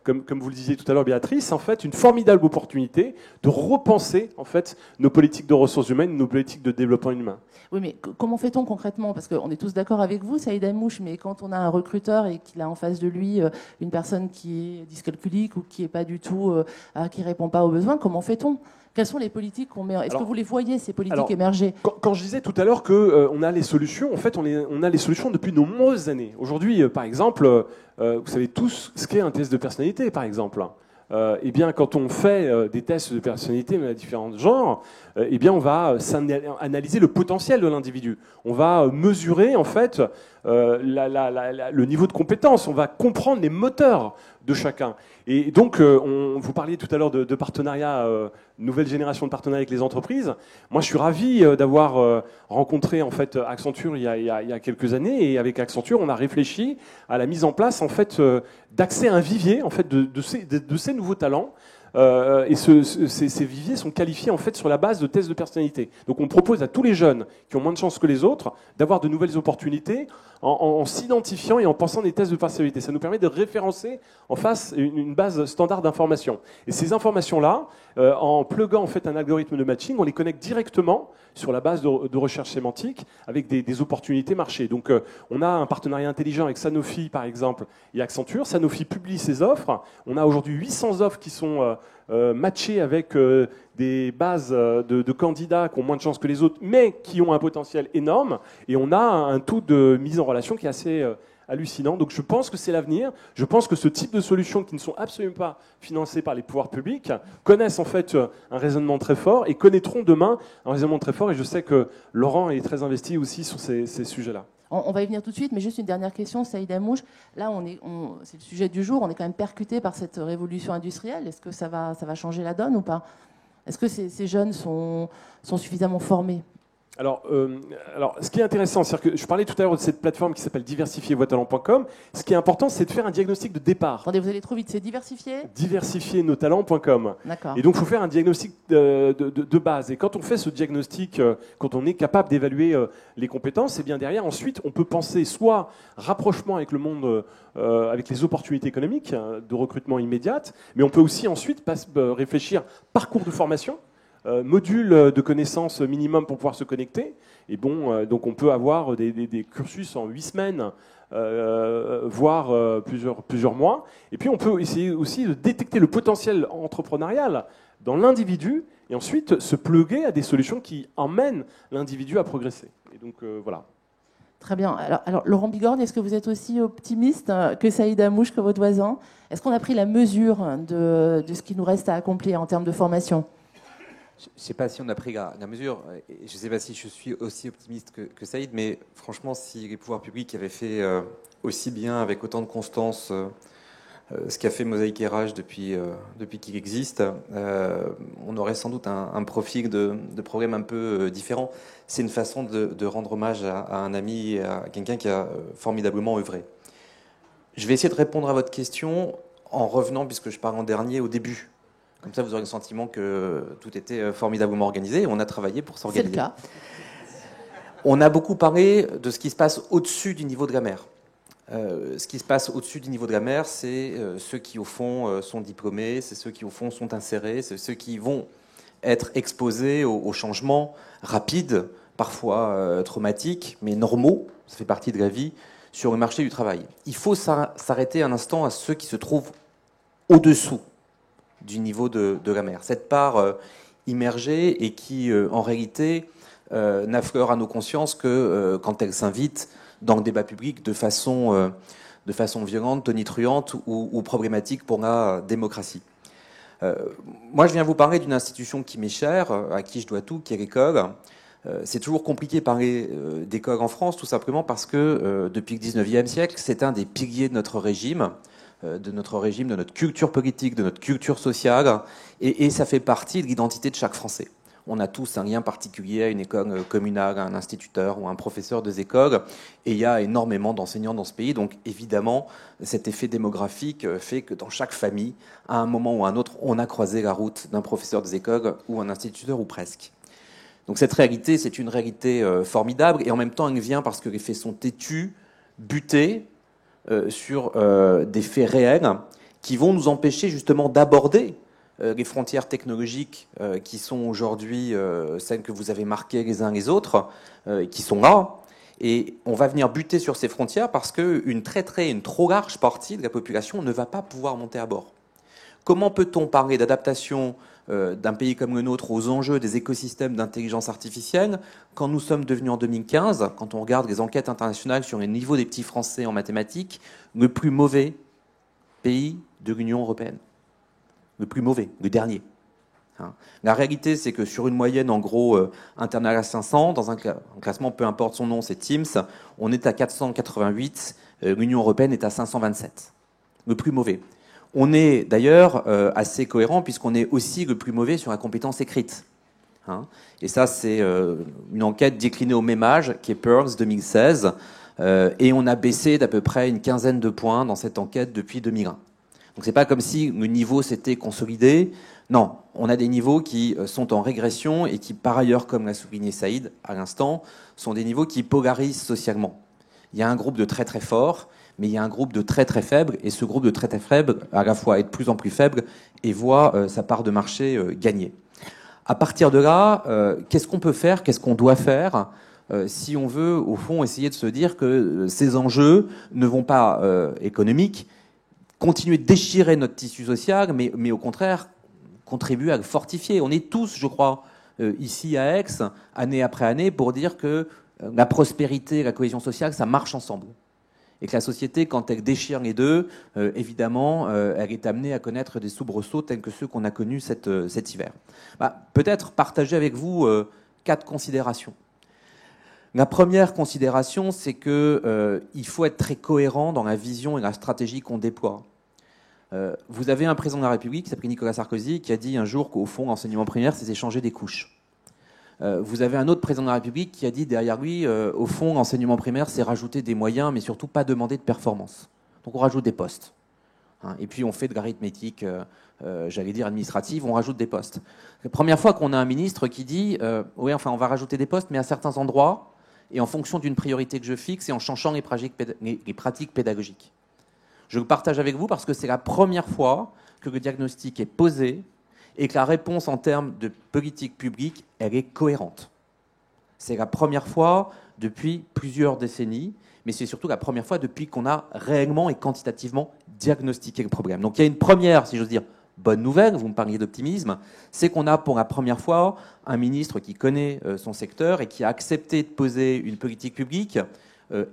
comme vous le disiez tout à l'heure, Béatrice, en fait, une formidable opportunité de repenser en fait nos politiques de ressources humaines, nos politiques de développement humain. Oui, mais comment fait-on concrètement? Parce qu'on est tous d'accord avec vous, Saïd Amouche, mais quand on a un recruteur et qu'il a en face de lui une personne qui est dyscalculique ou qui est pas du tout, qui répond pas aux besoins, comment fait-on? Quelles sont les politiques qu'on met? Est-ce que vous les voyez, ces politiques émerger? Quand je disais tout à l'heure qu'on a les solutions, en fait, on a les solutions depuis de nombreuses années. Aujourd'hui, par exemple, vous savez tous ce qu'est un test de personnalité, par exemple. Eh bien, quand on fait des tests de personnalité à différents genres, eh bien, on va analyser le potentiel de l'individu. On va mesurer, en fait, le niveau de compétence. On va comprendre les moteurs de chacun. Et donc, vous parliez tout à l'heure de partenariat, nouvelle génération de partenariats avec les entreprises. Moi, je suis ravi d'avoir rencontré en fait Accenture il y a quelques années, et avec Accenture, on a réfléchi à la mise en place en fait d'accès à un vivier en fait de ces nouveaux talents. Et ces viviers sont qualifiés en fait sur la base de tests de personnalité. Donc on propose à tous les jeunes qui ont moins de chances que les autres d'avoir de nouvelles opportunités en s'identifiant et en pensant des tests de personnalité. Ça nous permet de référencer en face une base standard d'informations. Et ces informations-là, en pluguant en fait un algorithme de matching, on les connecte directement sur la base de recherche sémantique avec des opportunités marché. Donc on a un partenariat intelligent avec Sanofi par exemple et Accenture. Sanofi publie ses offres. On a aujourd'hui 800 offres qui sont matchées avec des bases de candidats qui ont moins de chances que les autres, mais qui ont un potentiel énorme. Et on a un taux de mise en relation qui est assez hallucinant. Donc je pense que c'est l'avenir. Je pense que ce type de solutions qui ne sont absolument pas financées par les pouvoirs publics connaissent en fait un raisonnement très fort et connaîtront demain un raisonnement très fort. Et je sais que Laurent est très investi aussi sur ces sujets-là. On va y venir tout de suite, mais juste une dernière question, Saïd Amouche. Là, c'est le sujet du jour. On est quand même percuté par cette révolution industrielle. Est-ce que ça va changer la donne ou pas? Est-ce que ces jeunes sont suffisamment formés? Alors, ce qui est intéressant, c'est que je parlais tout à l'heure de cette plateforme qui s'appelle diversifiervostalents.com. Ce qui est important, c'est de faire un diagnostic de départ. Attendez, vous allez trop vite, c'est diversifier Diversifiernostalents.com. D'accord. Et donc, il faut faire un diagnostic de base. Et quand on fait ce diagnostic, quand on est capable d'évaluer les compétences, et bien derrière, ensuite, on peut penser soit rapprochement avec le monde, avec les opportunités économiques de recrutement immédiate, mais on peut aussi ensuite réfléchir parcours de formation. Module de connaissances minimum pour pouvoir se connecter. Et bon, donc on peut avoir des cursus en 8 semaines, voire plusieurs mois. Et puis on peut essayer aussi de détecter le potentiel entrepreneurial dans l'individu et ensuite se pluguer à des solutions qui emmènent l'individu à progresser. Et donc voilà. Très bien. Alors Laurent Bigorne, est-ce que vous êtes aussi optimiste que Saïd Amouche, que votre voisin? Est-ce qu'on a pris la mesure de ce qui nous reste à accomplir en termes de formation? Je ne sais pas si on a pris la mesure, je ne sais pas si je suis aussi optimiste que Saïd, mais franchement, si les pouvoirs publics avaient fait aussi bien, avec autant de constance, ce qu'a fait Mosaïque RH depuis qu'il existe, on aurait sans doute un profil de problème un peu différent. C'est une façon de rendre hommage à un ami, à quelqu'un qui a formidablement œuvré. Je vais essayer de répondre à votre question en revenant, puisque je parle en dernier, au début. Comme ça, vous aurez le sentiment que tout était formidablement organisé et on a travaillé pour s'organiser. C'est le cas. On a beaucoup parlé de ce qui se passe au-dessus du niveau de la mer. Ce qui se passe au-dessus du niveau de la mer, c'est ceux qui, au fond, sont diplômés, c'est ceux qui, au fond, sont insérés, c'est ceux qui vont être exposés aux changements rapides, parfois traumatiques, mais normaux, ça fait partie de la vie, sur le marché du travail. Il faut s'arrêter un instant à ceux qui se trouvent au-dessous du niveau de la mer. Cette part immergée et qui, en réalité, n'affleure à nos consciences que quand elle s'invite dans le débat public de façon violente, tonitruante ou problématique pour la démocratie. Moi, je viens vous parler d'une institution qui m'est chère, à qui je dois tout, qui est l'école. C'est toujours compliqué de parler d'école en France, tout simplement parce que depuis le 19e siècle, c'est un des piliers de notre régime. de notre régime, de notre culture politique, de notre culture sociale, et ça fait partie de l'identité de chaque Français. On a tous un lien particulier à une école communale, à un instituteur ou à un professeur des écoles, et il y a énormément d'enseignants dans ce pays, donc évidemment, cet effet démographique fait que dans chaque famille, à un moment ou à un autre, on a croisé la route d'un professeur des écoles ou un instituteur ou presque. Donc cette réalité, c'est une réalité formidable, et en même temps, elle vient parce que les faits sont têtus, butés sur des faits réels qui vont nous empêcher justement d'aborder les frontières technologiques qui sont aujourd'hui celles que vous avez marquées les uns les autres, qui sont là. Et on va venir buter sur ces frontières parce qu'une une trop large partie de la population ne va pas pouvoir monter à bord. Comment peut-on parler d'adaptation d'un pays comme le nôtre aux enjeux des écosystèmes d'intelligence artificielle quand nous sommes devenus en 2015, quand on regarde les enquêtes internationales sur les niveaux des petits Français en mathématiques, le plus mauvais pays de l'Union européenne? Le plus mauvais, le dernier. La réalité, c'est que sur une moyenne, en gros, internale à 500, dans un classement, peu importe son nom, c'est Teams, on est à 488, l'Union européenne est à 527. Le plus mauvais. On est d'ailleurs assez cohérent puisqu'on est aussi le plus mauvais sur la compétence écrite. Et ça, c'est une enquête déclinée au même âge, qui est Pearls 2016, et on a baissé d'à peu près une quinzaine de points dans cette enquête depuis 2001. Donc c'est pas comme si le niveau s'était consolidé. Non, on a des niveaux qui sont en régression et qui, par ailleurs, comme l'a souligné Saïd à l'instant, sont des niveaux qui polarisent socialement. Il y a un groupe de très très forts, mais il y a un groupe de très très faibles, et ce groupe de très très faibles, à la fois est de plus en plus faible et voit sa part de marché gagner. À partir de là, qu'est-ce qu'on peut faire, qu'est-ce qu'on doit faire si on veut, au fond, essayer de se dire que ces enjeux ne vont pas économiques, continuer de déchirer notre tissu social, mais au contraire, contribuer à le fortifier. On est tous, je crois, ici à Aix, année après année, pour dire que la prospérité, la cohésion sociale, ça marche ensemble. Et que la société, quand elle déchire les deux, évidemment, elle est amenée à connaître des soubresauts tels que ceux qu'on a connus cet hiver. Peut-être partager avec vous 4 considérations. La première considération, c'est qu'il faut être très cohérent dans la vision et la stratégie qu'on déploie. Vous avez un président de la République qui s'appelle Nicolas Sarkozy qui a dit un jour qu'au fond, l'enseignement primaire, c'est échanger des couches. Vous avez un autre président de la République qui a dit derrière lui, au fond, l'enseignement primaire, c'est rajouter des moyens, mais surtout pas demander de performance. Donc on rajoute des postes. Et puis on fait de l'arithmétique, j'allais dire administrative, on rajoute des postes. La première fois qu'on a un ministre qui dit, oui, enfin on va rajouter des postes, mais à certains endroits, et en fonction d'une priorité que je fixe et en changeant les pratiques pédagogiques. Je le partage avec vous parce que c'est la première fois que le diagnostic est posé et que la réponse en termes de politique publique, elle est cohérente. C'est la première fois depuis plusieurs décennies, mais c'est surtout la première fois depuis qu'on a réellement et quantitativement diagnostiqué le problème. Donc il y a une première, si j'ose dire, bonne nouvelle, vous me parliez d'optimisme, c'est qu'on a pour la première fois un ministre qui connaît son secteur et qui a accepté de poser une politique publique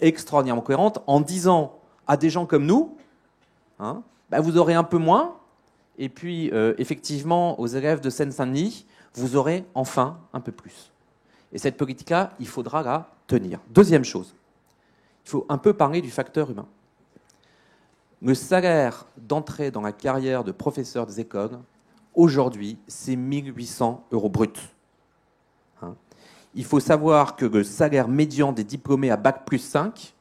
extraordinairement cohérente en disant à des gens comme nous, vous aurez un peu moins, et puis effectivement aux élèves de Seine-Saint-Denis, vous aurez enfin un peu plus. Et cette politique-là, il faudra la tenir. Deuxième chose, il faut un peu parler du facteur humain. Le salaire d'entrée dans la carrière de professeur des écoles, aujourd'hui, c'est 1 800 € brut. Il faut savoir que le salaire médian des diplômés à Bac+5,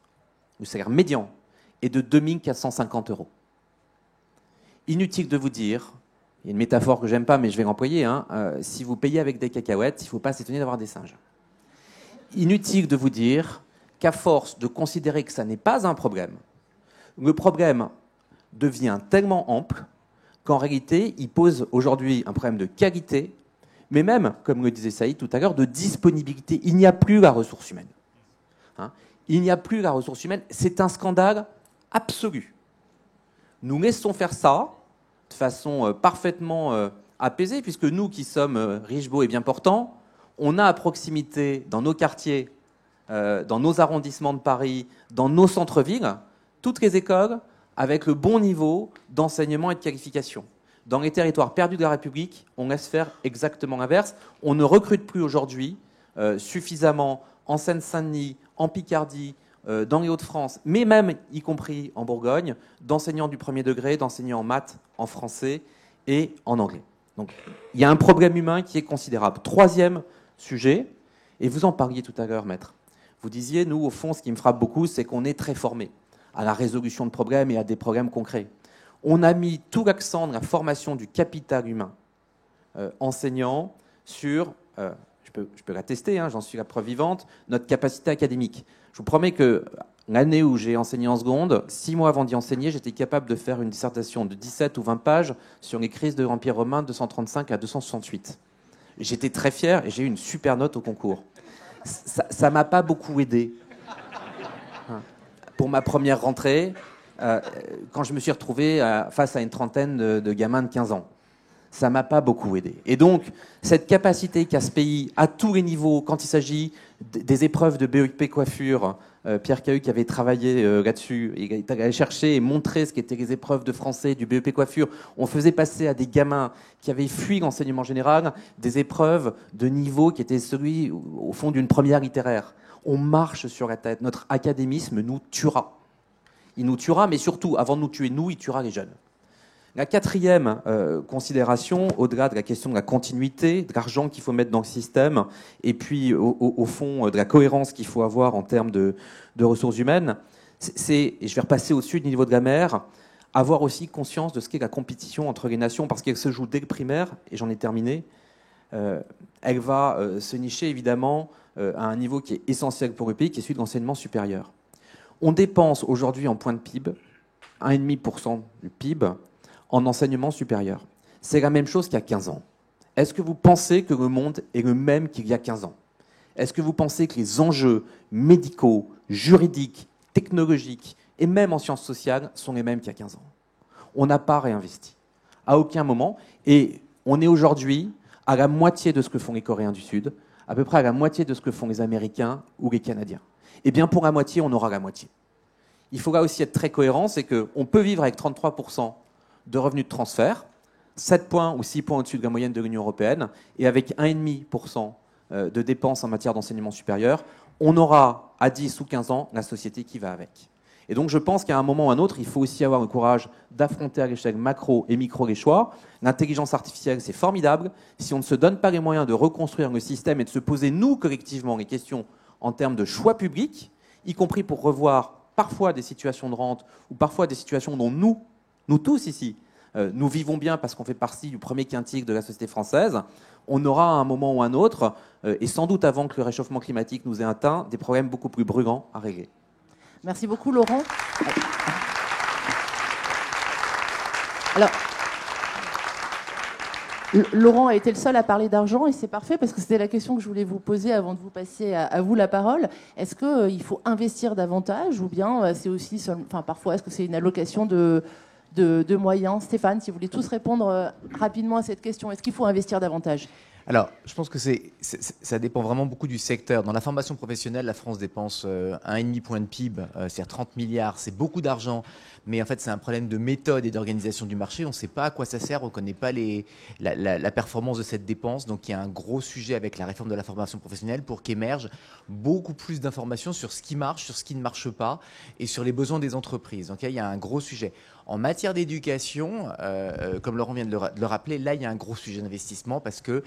le salaire médian, est de 2 450 €. Inutile de vous dire, il y a une métaphore que j'aime pas, mais je vais l'employer, si vous payez avec des cacahuètes, il ne faut pas s'étonner d'avoir des singes. Inutile de vous dire qu'à force de considérer que ça n'est pas un problème, le problème devient tellement ample qu'en réalité, il pose aujourd'hui un problème de qualité, mais même, comme le disait Saïd tout à l'heure, de disponibilité. Il n'y a plus la ressource humaine. Il n'y a plus la ressource humaine. C'est un scandale absolu. Nous laissons faire ça de façon parfaitement apaisée, puisque nous qui sommes riches, beaux et bien portants, on a à proximité, dans nos quartiers, dans nos arrondissements de Paris, dans nos centres-villes, toutes les écoles avec le bon niveau d'enseignement et de qualification. Dans les territoires perdus de la République, on laisse faire exactement l'inverse. On ne recrute plus aujourd'hui suffisamment en Seine-Saint-Denis, en Picardie, dans les Hauts-de-France, mais même y compris en Bourgogne, d'enseignants du premier degré, d'enseignants en maths, en français et en anglais. Donc il y a un problème humain qui est considérable. Troisième sujet, et vous en parliez tout à l'heure, maître. Vous disiez, nous, au fond, ce qui me frappe beaucoup, c'est qu'on est très formés à la résolution de problèmes et à des problèmes concrets. On a mis tout l'accent de la formation du capital humain enseignant sur, je peux l'attester, j'en suis la preuve vivante, notre capacité académique. Je vous promets que l'année où j'ai enseigné en seconde, 6 mois avant d'y enseigner, j'étais capable de faire une dissertation de 17 ou 20 pages sur les crises de l'Empire romain de 235 à 268. J'étais très fier et j'ai eu une super note au concours. Ça m'a pas beaucoup aidé. Pour ma première rentrée, quand je me suis retrouvé face à une trentaine de gamins de 15 ans. Ça m'a pas beaucoup aidé. Et donc, cette capacité qu'a ce pays, à tous les niveaux, quand il s'agit des épreuves de BEP coiffure, Pierre Cahu qui avait travaillé là-dessus, il est allé chercher et montrer ce qu'étaient les épreuves de français du BEP coiffure. On faisait passer à des gamins qui avaient fui l'enseignement général des épreuves de niveau qui étaient celui, au fond, d'une première littéraire. On marche sur la tête. Notre académisme nous tuera. Il nous tuera, mais surtout, avant de nous tuer, il tuera les jeunes. La quatrième considération, au-delà de la question de la continuité, de l'argent qu'il faut mettre dans le système, et puis au fond de la cohérence qu'il faut avoir en termes de ressources humaines, c'est, et je vais repasser au-dessus du niveau de la mer, avoir aussi conscience de ce qu'est la compétition entre les nations, parce qu'elle se joue dès le primaire, et j'en ai terminé, elle va se nicher évidemment à un niveau qui est essentiel pour le pays, qui est celui de l'enseignement supérieur. On dépense aujourd'hui en point de PIB, 1,5% du PIB, en enseignement supérieur. C'est la même chose qu'il y a 15 ans. Est-ce que vous pensez que le monde est le même qu'il y a 15 ans? Est-ce que vous pensez que les enjeux médicaux, juridiques, technologiques et même en sciences sociales sont les mêmes qu'il y a 15 ans? On n'a pas réinvesti. À aucun moment. Et on est aujourd'hui à la moitié de ce que font les Coréens du Sud, à peu près à la moitié de ce que font les Américains ou les Canadiens. Eh bien, pour la moitié, on aura la moitié. Il faudra aussi être très cohérent, c'est qu'on peut vivre avec 33% de revenus de transfert, 7 points ou 6 points au-dessus de la moyenne de l'Union européenne, et avec 1,5% de dépenses en matière d'enseignement supérieur, on aura à 10 ou 15 ans la société qui va avec. Et donc je pense qu'à un moment ou à un autre, il faut aussi avoir le courage d'affronter à l'échelle macro et micro les choix. L'intelligence artificielle, c'est formidable. Si on ne se donne pas les moyens de reconstruire le système et de se poser, nous, collectivement, les questions en termes de choix publics, y compris pour revoir parfois des situations de rente ou parfois des situations dont nous tous ici, nous vivons bien parce qu'on fait partie du premier quintique de la société française, on aura à un moment ou à un autre, et sans doute avant que le réchauffement climatique nous ait atteint, des problèmes beaucoup plus brûlants à régler. Merci beaucoup, Laurent. Alors, Laurent a été le seul à parler d'argent et c'est parfait parce que c'était la question que je voulais vous poser avant de vous passer à vous la parole. Est-ce qu'il faut investir davantage ou bien c'est aussi, parfois, est-ce que c'est une allocation de moyens? Stéphane, si vous voulez tous répondre rapidement à cette question, est-ce qu'il faut investir davantage? Alors, je pense que ça dépend vraiment beaucoup du secteur. Dans la formation professionnelle, la France dépense 1,5 point de PIB, c'est-à-dire 30 milliards, c'est beaucoup d'argent, mais en fait c'est un problème de méthode et d'organisation du marché. On ne sait pas à quoi ça sert, on ne connaît pas la performance de cette dépense. Donc il y a un gros sujet avec la réforme de la formation professionnelle pour qu'émergent beaucoup plus d'informations sur ce qui marche, sur ce qui ne marche pas et sur les besoins des entreprises. Donc là, il y a un gros sujet. En matière d'éducation, comme Laurent vient de le rappeler, là il y a un gros sujet d'investissement parce que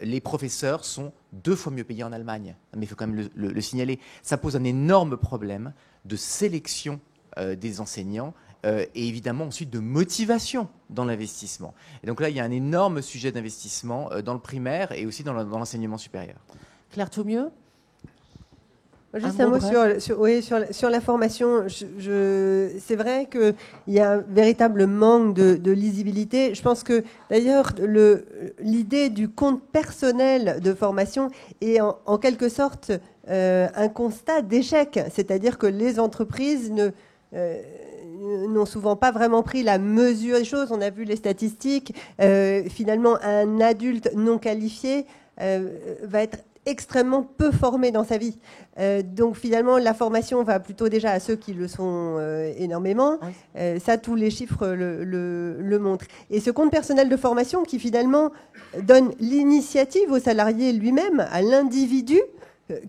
les professeurs sont 2 fois mieux payés en Allemagne. Mais il faut quand même le signaler. Ça pose un énorme problème de sélection des enseignants et évidemment ensuite de motivation dans l'investissement. Et donc là, il y a un énorme sujet d'investissement dans le primaire et aussi dans l'enseignement supérieur. Claire Thaumieux? Juste un mot sur la formation. C'est vrai qu'il y a un véritable manque de lisibilité. Je pense que d'ailleurs l'idée du compte personnel de formation est en quelque sorte un constat d'échec. C'est-à-dire que les entreprises n'ont souvent pas vraiment pris la mesure des choses. On a vu les statistiques. Finalement, un adulte non qualifié va être extrêmement peu formé dans sa vie. Donc finalement, la formation va plutôt déjà à ceux qui le sont énormément. Ça, tous les chiffres le montrent. Et ce compte personnel de formation qui finalement donne l'initiative au salarié lui-même, à l'individu,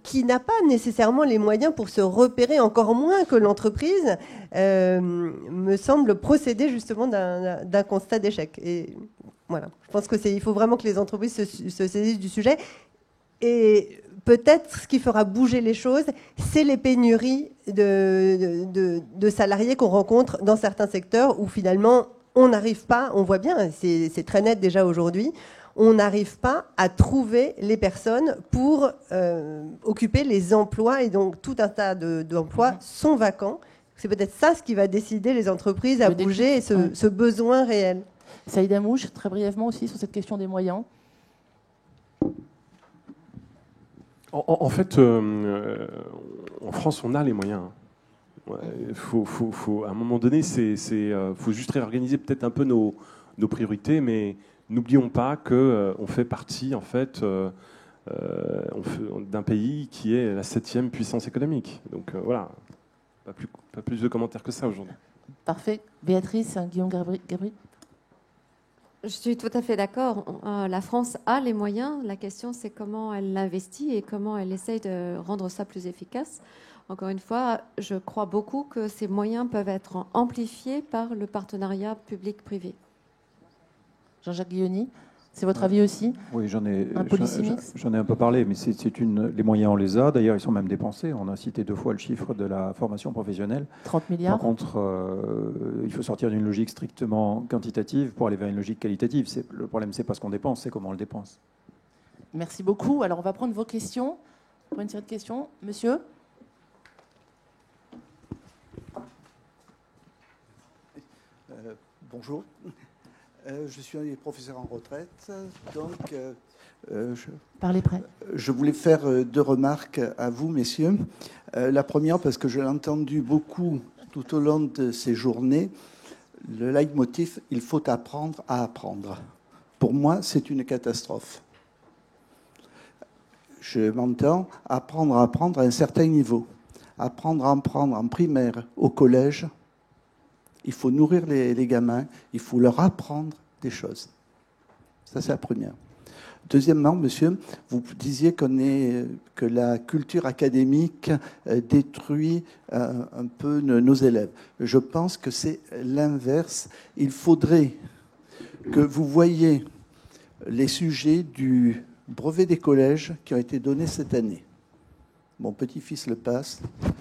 qui n'a pas nécessairement les moyens pour se repérer, encore moins que l'entreprise, me semble procéder justement d'un constat d'échec. Et voilà, je pense il faut vraiment que les entreprises se saisissent du sujet. Et peut-être ce qui fera bouger les choses, c'est les pénuries de salariés qu'on rencontre dans certains secteurs où finalement on n'arrive pas, on voit bien, c'est très net déjà aujourd'hui, on n'arrive pas à trouver les personnes pour occuper les emplois, et donc tout un tas d'emplois sont vacants. C'est peut-être ça ce qui va décider les entreprises à bouger et ce besoin réel. Saïd Amouche, très brièvement aussi sur cette question des moyens. En fait, en France, on a les moyens. À un moment donné, faut juste réorganiser peut-être un peu nos priorités, mais n'oublions pas qu'on fait partie en fait, d'un pays qui est la 7e puissance économique. Donc voilà, pas plus de commentaires que ça aujourd'hui. Parfait. Béatrice, Guillaume Gabriel. Je suis tout à fait d'accord. La France a les moyens. La question, c'est comment elle l'investit et comment elle essaye de rendre ça plus efficace. Encore une fois, je crois beaucoup que ces moyens peuvent être amplifiés par le partenariat public-privé. Jean-Jacques Guilloni, c'est votre avis aussi? Oui, j'en ai un peu parlé, mais les moyens, on les a. D'ailleurs, ils sont même dépensés. On a cité 2 fois le chiffre de la formation professionnelle. 30 milliards. Par contre, il faut sortir d'une logique strictement quantitative pour aller vers une logique qualitative. Le problème, c'est pas ce qu'on dépense, c'est comment on le dépense. Merci beaucoup. Alors, on va prendre vos questions. Pour une série de questions. Monsieur? Bonjour. Je suis un professeur en retraite, donc Parlez près. Je voulais faire 2 remarques à vous, messieurs. La première, parce que je l'ai entendu beaucoup tout au long de ces journées, le leitmotiv « il faut apprendre à apprendre ». Pour moi, c'est une catastrophe. Je m'entends apprendre à apprendre à un certain niveau. Apprendre à apprendre en primaire, au collège. Il faut nourrir les gamins, il faut leur apprendre des choses. Ça, c'est la première. Deuxièmement, monsieur, vous disiez que la culture académique détruit un peu nos élèves. Je pense que c'est l'inverse. Il faudrait que vous voyiez les sujets du brevet des collèges qui ont été donnés cette année. Mon petit-fils le passe,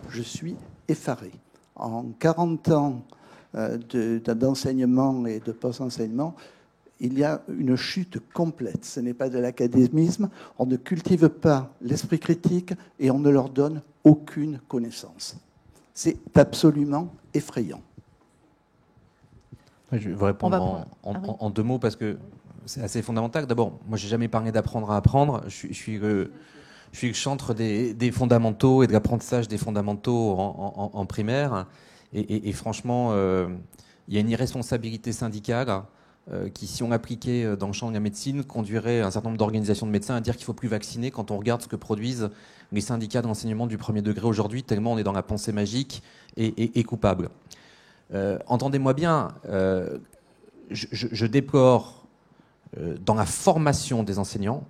je suis effaré. En 40 ans d'enseignement et de post-enseignement, il y a une chute complète. Ce n'est pas de l'académisme. On ne cultive pas l'esprit critique et on ne leur donne aucune connaissance. C'est absolument effrayant. Je vais répondre en 2 mots parce que c'est assez fondamental. D'abord, moi, j'ai jamais parlé d'apprendre à apprendre. Je suis le chantre des fondamentaux et de l'apprentissage des fondamentaux en primaire. Et franchement, il y a une irresponsabilité syndicale qui, si on l'appliquait dans le champ de la médecine, conduirait un certain nombre d'organisations de médecins à dire qu'il ne faut plus vacciner quand on regarde ce que produisent les syndicats d'enseignement du premier degré aujourd'hui, tellement on est dans la pensée magique et coupable. Entendez-moi bien, je déplore dans la formation des enseignants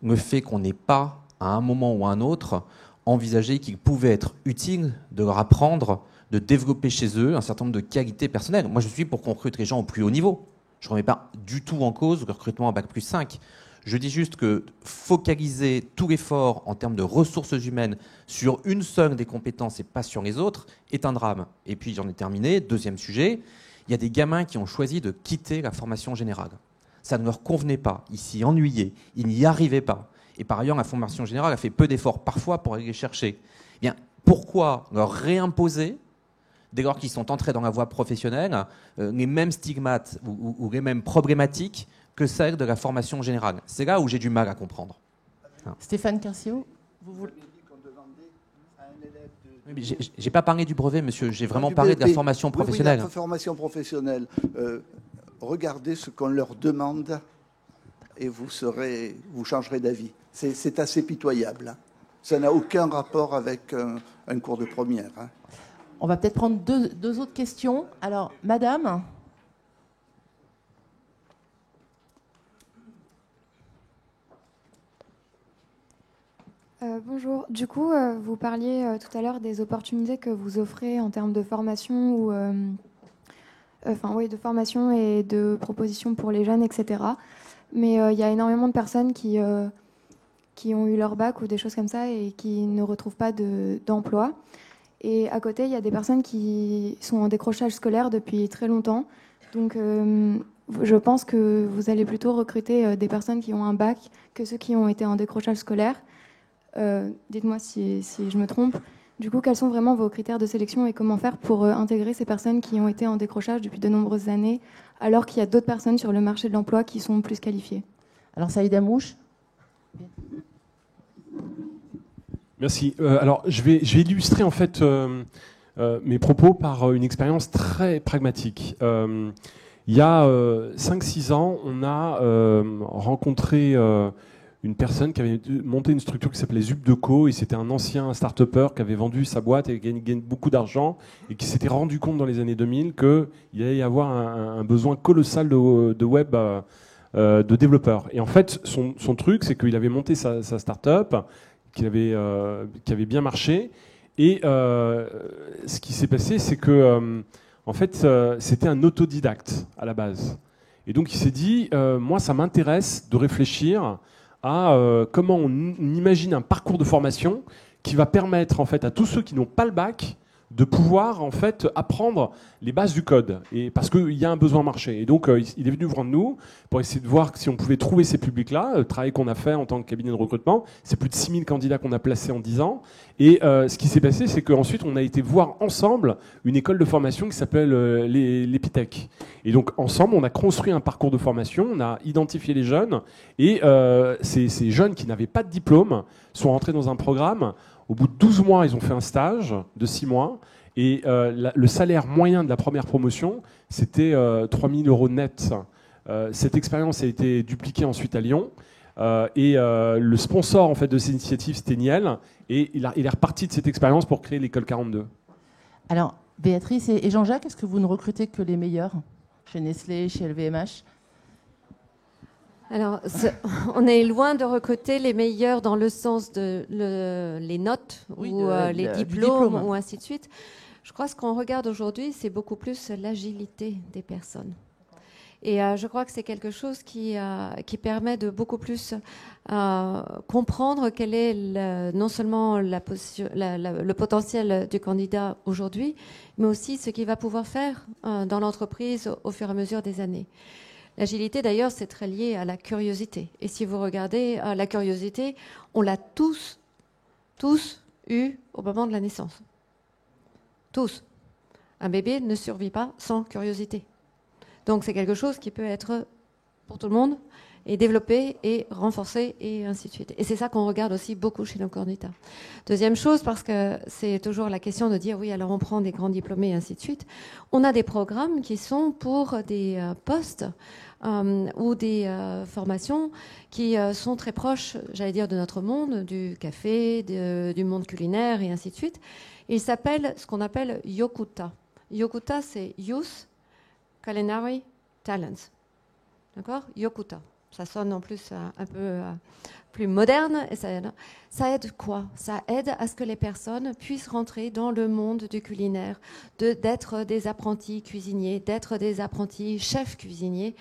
le fait qu'on n'ait pas, à un moment ou à un autre, envisagé qu'il pouvait être utile de leur apprendre de développer chez eux un certain nombre de qualités personnelles. Moi, je suis pour qu'on recrute les gens au plus haut niveau. Je ne remets pas du tout en cause le recrutement à Bac+5. Je dis juste que focaliser tout l'effort en termes de ressources humaines sur une seule des compétences et pas sur les autres est un drame. Et puis, j'en ai terminé. 2e sujet, il y a des gamins qui ont choisi de quitter la formation générale. Ça ne leur convenait pas. Ils s'y ennuyaient. Ils n'y arrivaient pas. Et par ailleurs, la formation générale a fait peu d'efforts parfois pour aller les chercher. Eh bien, pourquoi leur réimposer, dès lors qu'ils sont entrés dans la voie professionnelle, les mêmes stigmates ou les mêmes problématiques que celles de la formation générale? C'est là où j'ai du mal à comprendre. Stéphane Quincio, vous voulez... J'ai pas parlé du brevet, monsieur. J'ai vraiment parlé de la formation professionnelle. Oui, la formation professionnelle. Regardez ce qu'on leur demande et vous changerez d'avis. C'est assez pitoyable. Hein. Ça n'a aucun rapport avec un cours de première. Hein. On va peut-être prendre deux autres questions. Alors, madame. Bonjour. Du coup, vous parliez tout à l'heure des opportunités que vous offrez en termes de formation ou, de formation et de propositions pour les jeunes, etc. Mais il y a énormément de personnes qui ont eu leur bac ou des choses comme ça et qui ne retrouvent pas d'emploi. Et à côté, il y a des personnes qui sont en décrochage scolaire depuis très longtemps. Donc, je pense que vous allez plutôt recruter des personnes qui ont un bac que ceux qui ont été en décrochage scolaire. Dites-moi si je me trompe. Du coup, quels sont vraiment vos critères de sélection et comment faire pour intégrer ces personnes qui ont été en décrochage depuis de nombreuses années, alors qu'il y a d'autres personnes sur le marché de l'emploi qui sont plus qualifiées? Alors, Saïd Amouche. Merci. Alors, je vais illustrer en fait mes propos par une expérience très pragmatique. Il y a 5-6 ans, on a rencontré une personne qui avait monté une structure qui s'appelait Zubdeco, et c'était un ancien start-upper qui avait vendu sa boîte et gagné beaucoup d'argent, et qui s'était rendu compte dans les années 2000 qu'il allait y avoir un besoin colossal de web de développeurs. Et en fait, son truc, c'est qu'il avait monté sa start-up, qui avait bien marché, et ce qui s'est passé, c'est que en fait, c'était un autodidacte à la base. Et donc il s'est dit, moi ça m'intéresse de réfléchir à comment on imagine un parcours de formation qui va permettre en fait à tous ceux qui n'ont pas le bac de pouvoir en fait apprendre les bases du code, et parce qu'il y a un besoin marché. Et donc il est venu voir nous pour essayer de voir si on pouvait trouver ces publics-là. Le travail qu'on a fait en tant que cabinet de recrutement, c'est plus de 6000 candidats qu'on a placés en 10 ans. Et ce qui s'est passé, c'est qu'ensuite on a été voir ensemble une école de formation qui s'appelle l'Epitech. Et donc ensemble, on a construit un parcours de formation, on a identifié les jeunes, et ces jeunes qui n'avaient pas de diplôme sont rentrés dans un programme. Au bout de 12 mois, ils ont fait un stage de 6 mois, et le salaire moyen de la première promotion, c'était 3 000 € net. Cette expérience a été dupliquée ensuite à Lyon, et le sponsor en fait, de cette initiative, c'était Niel, et il est reparti de cette expérience pour créer l'école 42. Alors, Béatrice et Jean-Jacques, est-ce que vous ne recrutez que les meilleurs chez Nestlé, chez LVMH? Alors, on est loin de recruter les meilleurs dans le sens de les notes ou les diplômes ou ainsi de suite. Je crois que ce qu'on regarde aujourd'hui, c'est beaucoup plus l'agilité des personnes. Et je crois que c'est quelque chose qui permet de beaucoup plus comprendre quel est non seulement le potentiel du candidat aujourd'hui, mais aussi ce qu'il va pouvoir faire dans l'entreprise au fur et à mesure des années. L'agilité, d'ailleurs, c'est très lié à la curiosité. Et si vous regardez la curiosité, on l'a tous eu au moment de la naissance. Tous. Un bébé ne survit pas sans curiosité. Donc c'est quelque chose qui peut être pour tout le monde et développé et renforcé et ainsi de suite. Et c'est ça qu'on regarde aussi beaucoup chez nos candidats. Deuxième chose, parce que c'est toujours la question de dire oui, alors on prend des grands diplômés et ainsi de suite. On a des programmes qui sont pour des postes ou des formations qui sont très proches, j'allais dire, de notre monde, du café, du monde culinaire et ainsi de suite. Il s'appelle ce qu'on appelle Yokuta. Yokuta, c'est Youth Culinary Talents. D'accord ? Yokuta. Ça sonne en plus un peu plus moderne. Et ça aide quoi ? Ça aide à ce que les personnes puissent rentrer dans le monde du culinaire, d'être des apprentis cuisiniers, d'être des apprentis chefs cuisiniers,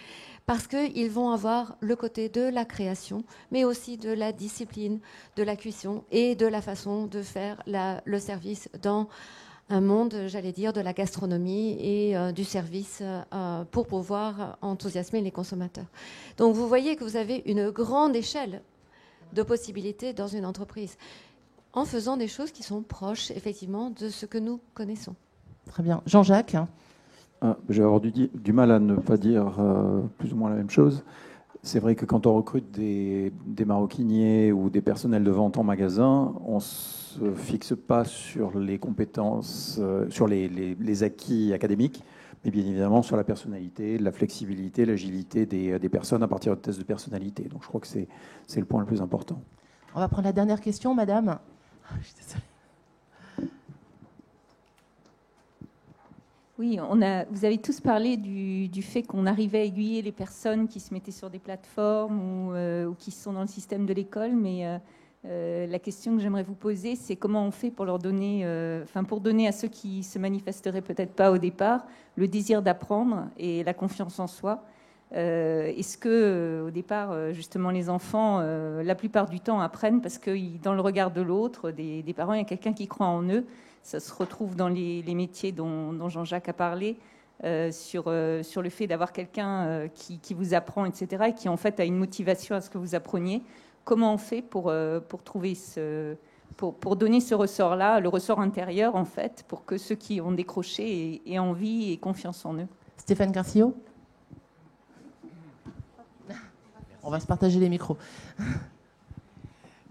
parce qu'ils vont avoir le côté de la création, mais aussi de la discipline, de la cuisson et de la façon de faire le service dans un monde, j'allais dire, de la gastronomie et du service pour pouvoir enthousiasmer les consommateurs. Donc vous voyez que vous avez une grande échelle de possibilités dans une entreprise, en faisant des choses qui sont proches, effectivement, de ce que nous connaissons. Très bien. Jean-Jacques ? Je vais avoir du mal à ne pas dire plus ou moins la même chose. C'est vrai que quand on recrute des maroquiniers ou des personnels de vente en magasin, on ne se fixe pas sur les compétences, sur les acquis académiques, mais bien évidemment sur la personnalité, la flexibilité, l'agilité des personnes à partir de tests de personnalité. Donc je crois que c'est le point le plus important. On va prendre la dernière question, madame. Je suis désolée. Oui, vous avez tous parlé du fait qu'on arrivait à aiguiller les personnes qui se mettaient sur des plateformes ou qui sont dans le système de l'école, mais La question que j'aimerais vous poser, c'est comment on fait pour leur donner, pour donner à ceux qui se manifesteraient peut-être pas au départ, le désir d'apprendre et la confiance en soi. Est-ce que au départ, justement, les enfants, la plupart du temps, apprennent parce que dans le regard de l'autre, des parents, il y a quelqu'un qui croit en eux. Ça se retrouve dans les métiers dont Jean-Jacques a parlé, sur le fait d'avoir quelqu'un qui vous apprend, etc., et qui en fait a une motivation à ce que vous appreniez. Comment on fait pour trouver pour donner ce ressort-là, le ressort intérieur, en fait, pour que ceux qui ont décroché aient envie et confiance en eux? Stéphane Garcillo. On va se partager les micros.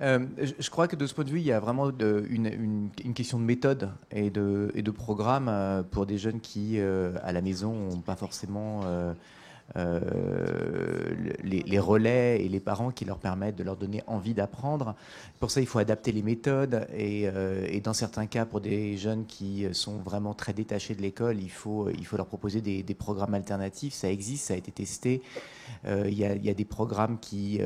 Je crois que de ce point de vue, il y a vraiment une question de méthode et de programme pour des jeunes qui, à la maison, n'ont pas forcément les relais et les parents qui leur permettent de leur donner envie d'apprendre. Pour ça, il faut adapter les méthodes et dans certains cas, pour des jeunes qui sont vraiment très détachés de l'école, il faut leur proposer des programmes alternatifs. Ça existe, ça a été testé. Il y a des programmes qui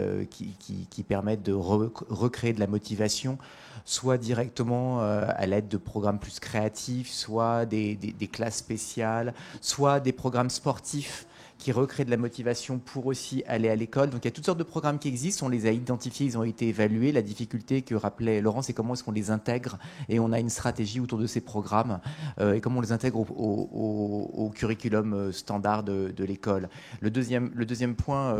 permettent de recréer de la motivation, soit directement à l'aide de programmes plus créatifs, soit des classes spéciales, soit des programmes sportifs qui recréent de la motivation pour aussi aller à l'école. Donc il y a toutes sortes de programmes qui existent, on les a identifiés, ils ont été évalués. La difficulté que rappelait Laurent, c'est comment est-ce qu'on les intègre, et on a une stratégie autour de ces programmes et comment on les intègre au curriculum standard de l'école. Le deuxième point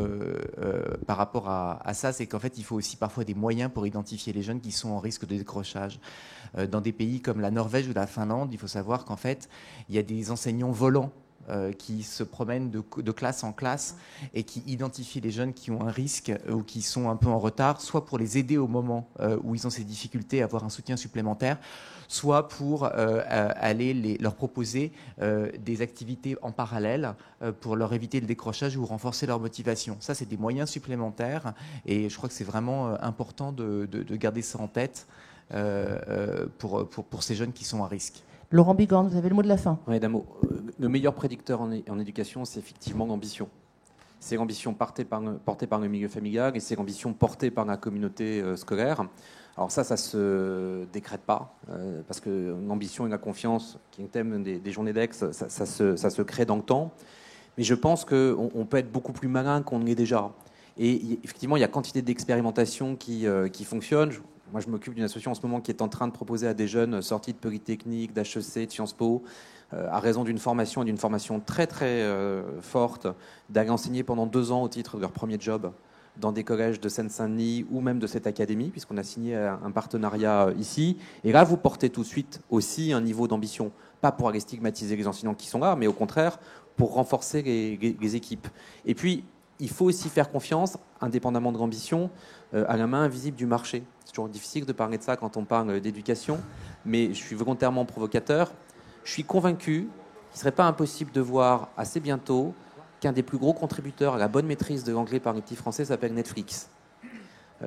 par rapport à ça, c'est qu'en fait il faut aussi parfois des moyens pour identifier les jeunes qui sont en risque de décrochage. Dans des pays comme la Norvège ou la Finlande, il faut savoir qu'en fait il y a des enseignants volants qui se promènent de classe en classe et qui identifient les jeunes qui ont un risque ou qui sont un peu en retard, soit pour les aider au moment où ils ont ces difficultés à avoir un soutien supplémentaire, soit pour aller leur proposer des activités en parallèle pour leur éviter le décrochage ou renforcer leur motivation. Ça, c'est des moyens supplémentaires et je crois que c'est vraiment important de garder ça en tête pour ces jeunes qui sont à risque. Laurent Bigorne, vous avez le mot de la fin. Oui, d'un mot. Le meilleur prédicteur en éducation, c'est effectivement l'ambition. C'est l'ambition portée par le milieu familial et c'est l'ambition portée par la communauté scolaire. Alors ça se décrète pas, parce que l'ambition et la confiance, qui est le thème des journées d'Aix, ça se crée dans le temps. Mais je pense qu'on peut être beaucoup plus malin qu'on ne l'est déjà. Et effectivement, il y a quantité d'expérimentations qui fonctionnent. Moi, je m'occupe d'une association en ce moment qui est en train de proposer à des jeunes sortis de Polytechnique, d'HEC, de Sciences Po, à raison d'une formation très très forte, d'aller enseigner pendant 2 ans au titre de leur premier job dans des collèges de Seine-Saint-Denis ou même de cette académie, puisqu'on a signé un partenariat ici. Et là, vous portez tout de suite aussi un niveau d'ambition, pas pour aller stigmatiser les enseignants qui sont là, mais au contraire pour renforcer les équipes. Et puis, il faut aussi faire confiance, indépendamment de l'ambition, à la main invisible du marché. C'est toujours difficile de parler de ça quand on parle d'éducation, mais je suis volontairement provocateur. Je suis convaincu qu'il ne serait pas impossible de voir assez bientôt qu'un des plus gros contributeurs à la bonne maîtrise de l'anglais par les petits Français s'appelle Netflix.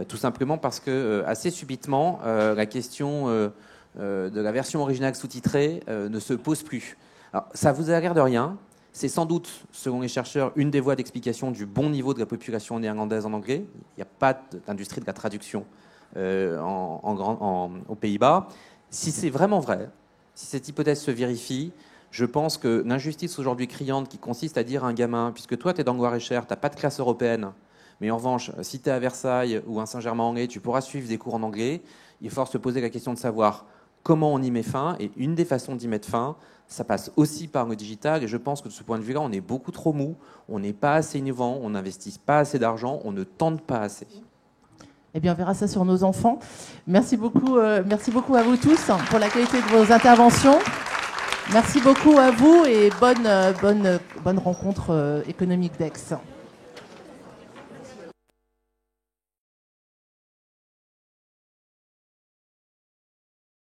Tout simplement parce que, assez subitement, la question de la version originale sous-titrée ne se pose plus. Alors, ça vous a l'air de rien. C'est sans doute, selon les chercheurs, une des voies d'explication du bon niveau de la population néerlandaise en anglais. Il n'y a pas d'industrie de la traduction aux Pays-Bas. Si c'est vraiment vrai, si cette hypothèse se vérifie, je pense que l'injustice aujourd'hui criante qui consiste à dire à un gamin, puisque toi tu es dans le Loir-et-Cher, tu n'as pas de classe européenne, mais en revanche, si tu es à Versailles ou à Saint-Germain-en-Laye, tu pourras suivre des cours en anglais, il faut se poser la question de savoir comment on y met fin. Et une des façons d'y mettre fin, ça passe aussi par le digital. Et je pense que de ce point de vue-là, on est beaucoup trop mou, on n'est pas assez innovant, on n'investit pas assez d'argent, on ne tente pas assez. Eh bien, on verra ça sur nos enfants. Merci beaucoup à vous tous pour la qualité de vos interventions. Merci beaucoup à vous et bonne rencontre économique d'Aix.